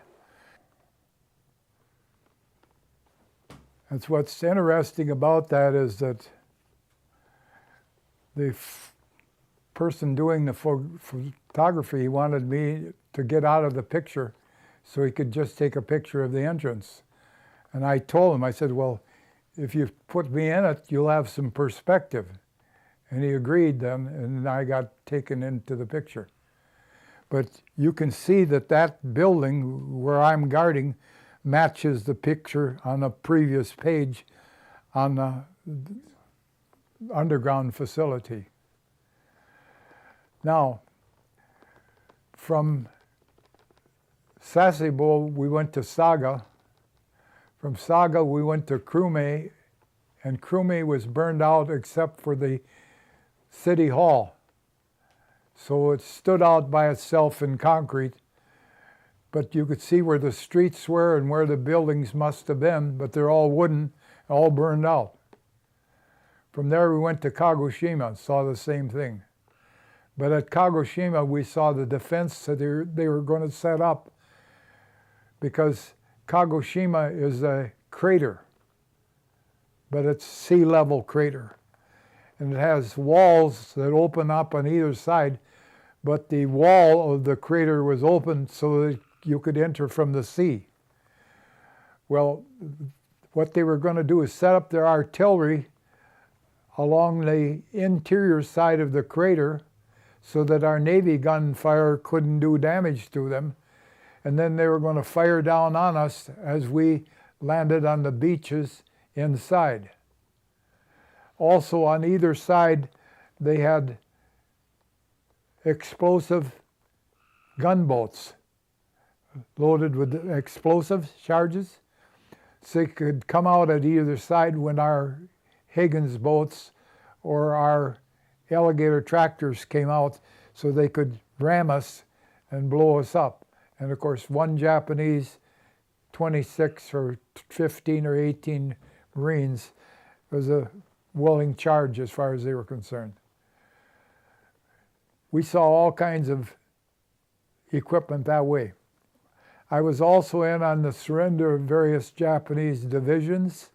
That's what's interesting about that is that the person doing the photography wanted me to get out of the picture so he could just take a picture of the entrance. And I told him, I said, well, if you put me in it, you'll have some perspective. And he agreed then, and I got taken into the picture. But you can see that that building where I'm guarding matches the picture on a previous page on the underground facility. Now, from Sasebo, we went to Saga. From Saga, we went to Krume, and Krume was burned out except for the city hall. So it stood out by itself in concrete, but you could see where the streets were and where the buildings must have been, but they're all wooden, all burned out. From there we went to Kagoshima and saw the same thing. But at Kagoshima we saw the defense that they were going to set up, because Kagoshima is a crater, but it's sea level crater. And it has walls that open up on either side, but the wall of the crater was open so that you could enter from the sea. Well, what they were going to do is set up their artillery along the interior side of the crater so that our Navy gunfire couldn't do damage to them. And then they were going to fire down on us as we landed on the beaches inside. Also on either side, they had explosive gunboats loaded with explosive charges. So they could come out at either side when our Higgins boats or our alligator tractors came out, so they could ram us and blow us up. And of course, one Japanese 26 or 15 or 18 Marines was a willing charge as far as they were concerned. We saw all kinds of equipment that way. I was also in on the surrender of various Japanese divisions,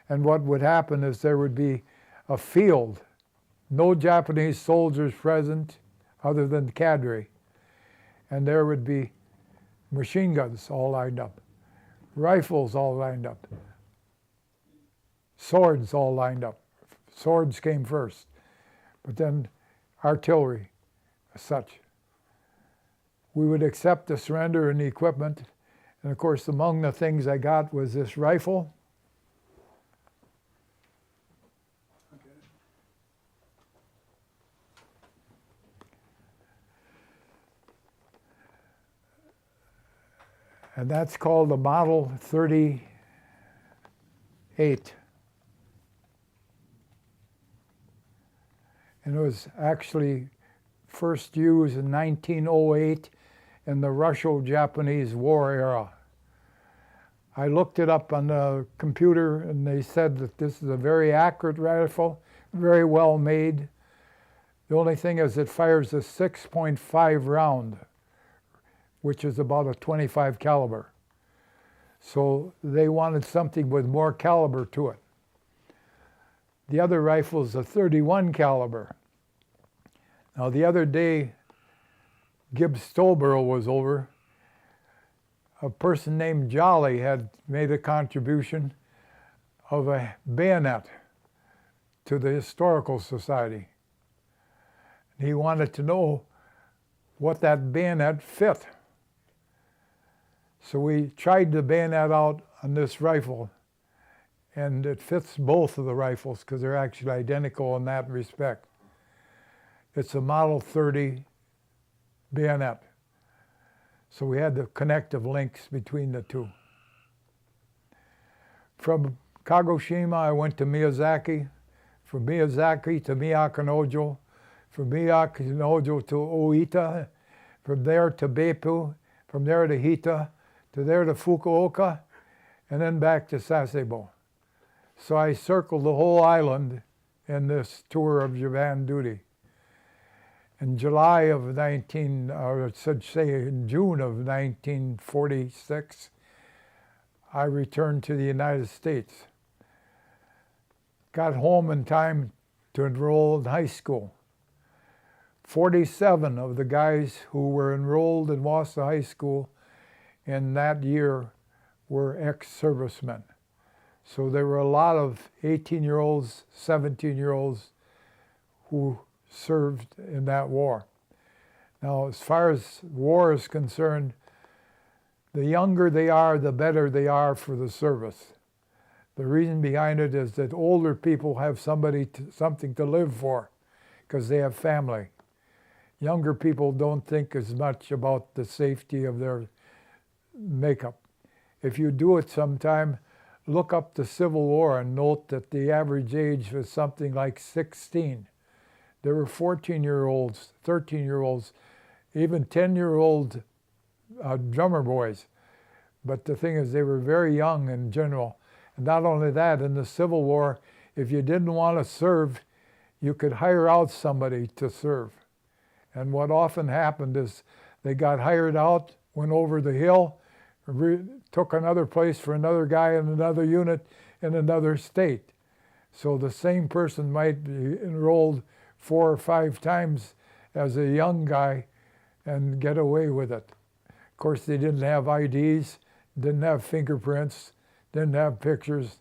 and what would happen is there would be a field, no Japanese soldiers present other than cadre, and there would be machine guns all lined up, rifles all lined up, swords all lined up. Swords came first, but then artillery as such. We would accept the surrender and the equipment, and of course among the things I got was this rifle. And that's called the Model 38. And it was actually first used in 1908 in the Russo-Japanese War era. I looked it up on the computer and they said that this is a very accurate rifle, very well made. The only thing is it fires a 6.5 round, which is about a 25 caliber. So they wanted something with more caliber to it. The other rifle is a 31 caliber. Now the other day, Gibbs Stolborough was over, a person named Jolly had made a contribution of a bayonet to the Historical Society. He wanted to know what that bayonet fit. So we tried the bayonet out on this rifle, and it fits both of the rifles because they're actually identical in that respect. It's a Model 30 bayonet. So we had the connective links between the two. From Kagoshima, I went to Miyazaki. From Miyazaki to Miyakanojo. From Miyakanojo to Oita. From there to Beppu. From there to Hita. To there to Fukuoka. And then back to Sasebo. So I circled the whole island in this tour of Japan duty. In July of in June of 1946, I returned to the United States. Got home in time to enroll in high school. 47 of the guys who were enrolled in Wassa High School in that year were ex-servicemen. So there were a lot of 18-year-olds, 17-year-olds who served in that war. Now, as far as war is concerned, the younger they are, the better they are for the service. The reason behind it is that older people have something to live for because they have family. Younger people don't think as much about the safety of their makeup. If you do it sometime, look up the Civil War and note that the average age was something like 16. There were 14-year-olds, 13-year-olds, even 10-year-old drummer boys. But the thing is, they were very young in general. And not only that, in the Civil War, if you didn't want to serve, you could hire out somebody to serve. And what often happened is they got hired out, went over the hill, took another place for another guy in another unit in another state. So the same person might be enrolled 4 or 5 times as a young guy and get away with it. Of course, they didn't have IDs, didn't have fingerprints, didn't have pictures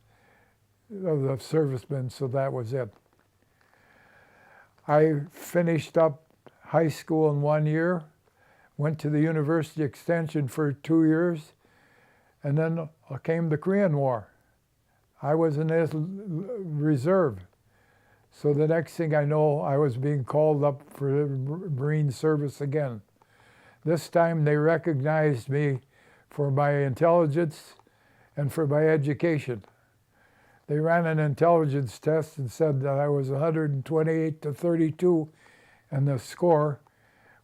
of the servicemen, so that was it. I finished up high school in 1 year, went to the University Extension for 2 years, and then came the Korean War. I was in the reserve. So the next thing I know, I was being called up for the Marine service again. This time they recognized me for my intelligence and for my education. They ran an intelligence test and said that I was 128 to 32 in the score,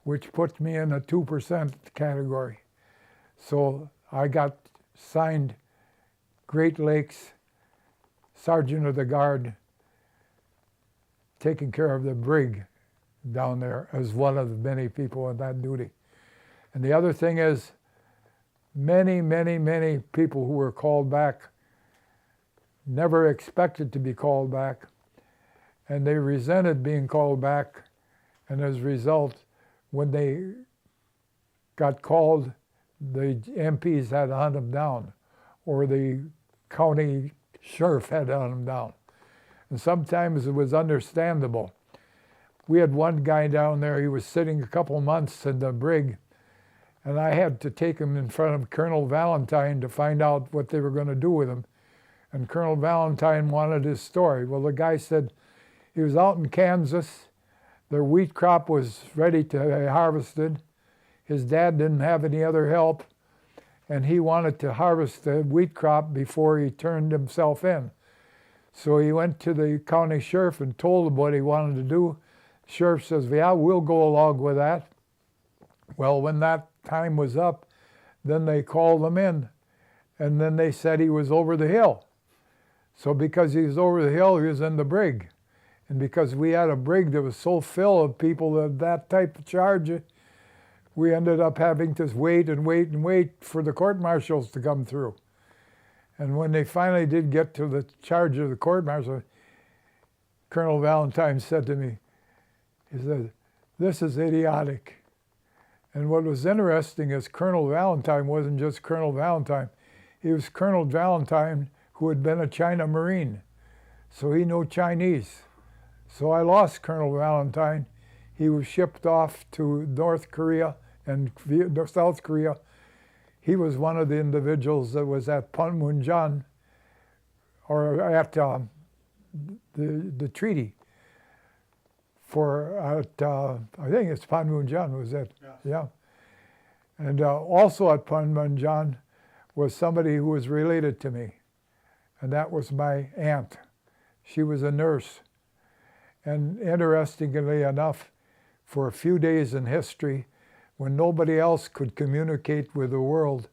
which put me in a 2% category. So I got signed Great Lakes Sergeant of the Guard, taking care of the brig down there as one of the many people on that duty. And the other thing is, many, many, many people who were called back never expected to be called back, and they resented being called back, and as a result, when they got called, the MPs had to hunt them down, or the county sheriff had to hunt them down. And sometimes it was understandable. We had one guy down there, he was sitting a couple months in the brig, and I had to take him in front of Colonel Valentine to find out what they were going to do with him. And Colonel Valentine wanted his story. Well, the guy said he was out in Kansas, their wheat crop was ready to be harvested, his dad didn't have any other help, and he wanted to harvest the wheat crop before he turned himself in. So he went to the county sheriff and told him what he wanted to do. The sheriff says, yeah, we'll go along with that. Well, when that time was up, then they called him in, and then they said he was over the hill. So because he was over the hill, he was in the brig. And because we had a brig that was so full of people of that type of charge, we ended up having to wait and wait and wait for the court-martials to come through. And when they finally did get to the charge of the court-martial, Colonel Valentine said to me, he said, "This is idiotic." And what was interesting is Colonel Valentine wasn't just Colonel Valentine. He was Colonel Valentine who had been a China Marine. So he knew Chinese. So I lost Colonel Valentine. He was shipped off to North Korea and South Korea. He was one of the individuals that was at Panmunjom, or at the treaty for, I think it's Panmunjom, was it? Yes. Yeah. And also at Panmunjom was somebody who was related to me, and that was my aunt. She was a nurse. And interestingly enough, for a few days in history, when nobody else could communicate with the world,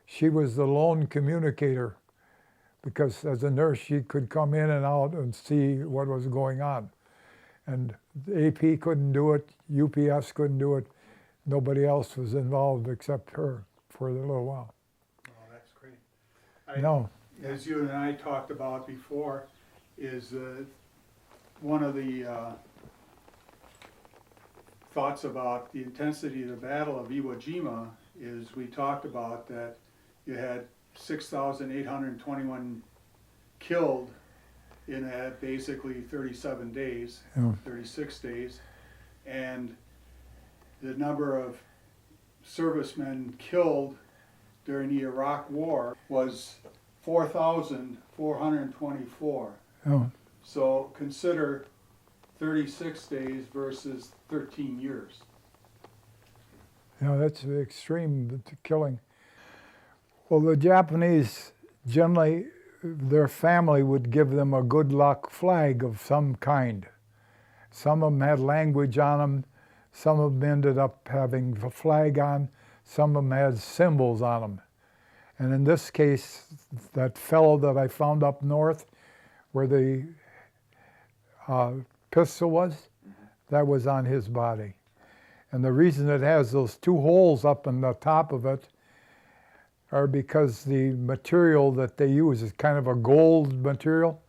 she was the lone communicator, because as a nurse, she could come in and out and see what was going on. And the AP couldn't do it, UPS couldn't do it. Nobody else was involved except her for a little while. Oh, that's great. No. As you and I talked about before, is one of the thoughts about the intensity of the Battle of Iwo Jima is we talked about that you had 6,821 killed in basically 37 days, Yeah. 36 days, and the number of servicemen killed during the Iraq War was 4,424. Oh, So consider 36 days versus 13 years. yeah, that's extreme, the killing. Well, the Japanese, generally, their family would give them a good luck flag of some kind. Some of them had language on them. Some of them ended up having a flag on. Some of them had symbols on them. And in this case, that fellow that I found up north, where the pistol was, that was on his body. And the reason it has those two holes up in the top of it are because the material that they use is kind of a gold material,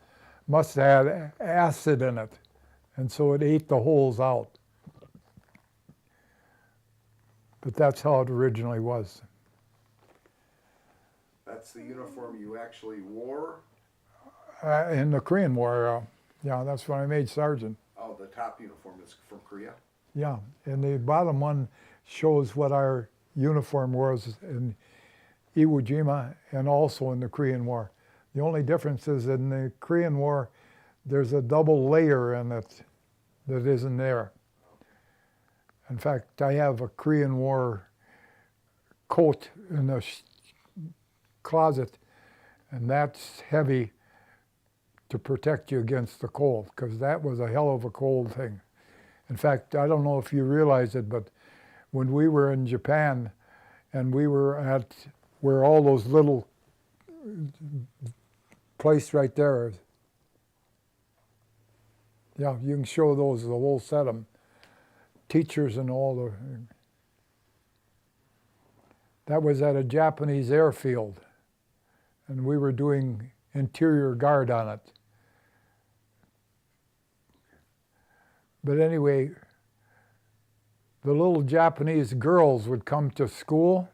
must have had acid in it, and so it ate the holes out. But that's how it originally was. That's the uniform you actually wore? In the Korean War, yeah, that's when I made sergeant. Oh, the top uniform is from Korea? Yeah, and the bottom one shows what our uniform was in Iwo Jima and also in the Korean War. The only difference is in the Korean War, there's a double layer in it that isn't there. In fact, I have a Korean War coat in the closet, and that's heavy to protect you against the cold, because that was a hell of a cold thing. In fact, I don't know if you realize it, but when we were in Japan and we were at where all those little place right there, yeah, you can show those, the whole set of them, teachers and all the, that was at a Japanese airfield, and we were doing interior guard on it. But anyway, the little Japanese girls would come to school,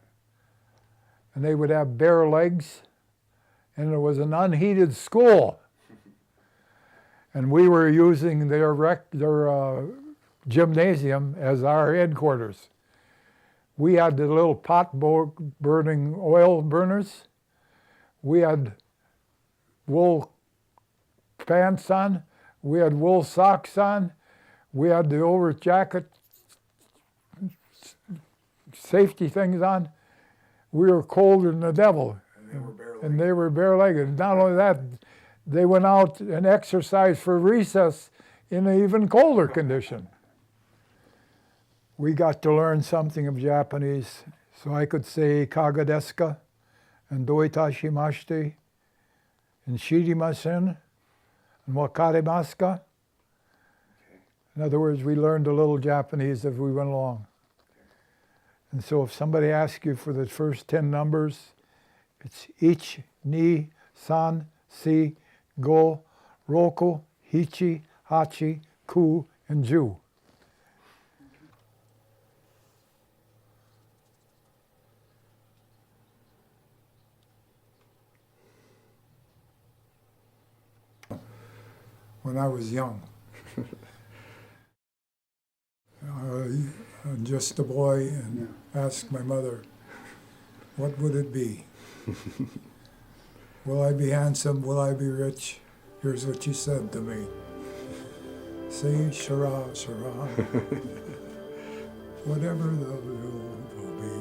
and they would have bare legs, and it was an unheated school. And we were using their gymnasium as our headquarters. We had the little burning oil burners. We had wool pants on. We had wool socks on. We had the over jacket safety things on. We were colder than the devil. And they were bare-legged. Not only that, they went out and exercised for recess in an even colder condition. We got to learn something of Japanese, so I could say kaga desu ka, and doitashimashite, and shirimasen, and wakarimasu ka. In other words, we learned a little Japanese as we went along. And so if somebody asks you for the first 10 numbers, it's ich, ni, san, si, go, roku, hichi, hachi, ku, and ju. when I was young. Just a boy, and asked my mother, what would it be? Will I be handsome? Will I be rich? Here's what she said to me. Say, Shara, Shara, whatever the road will be.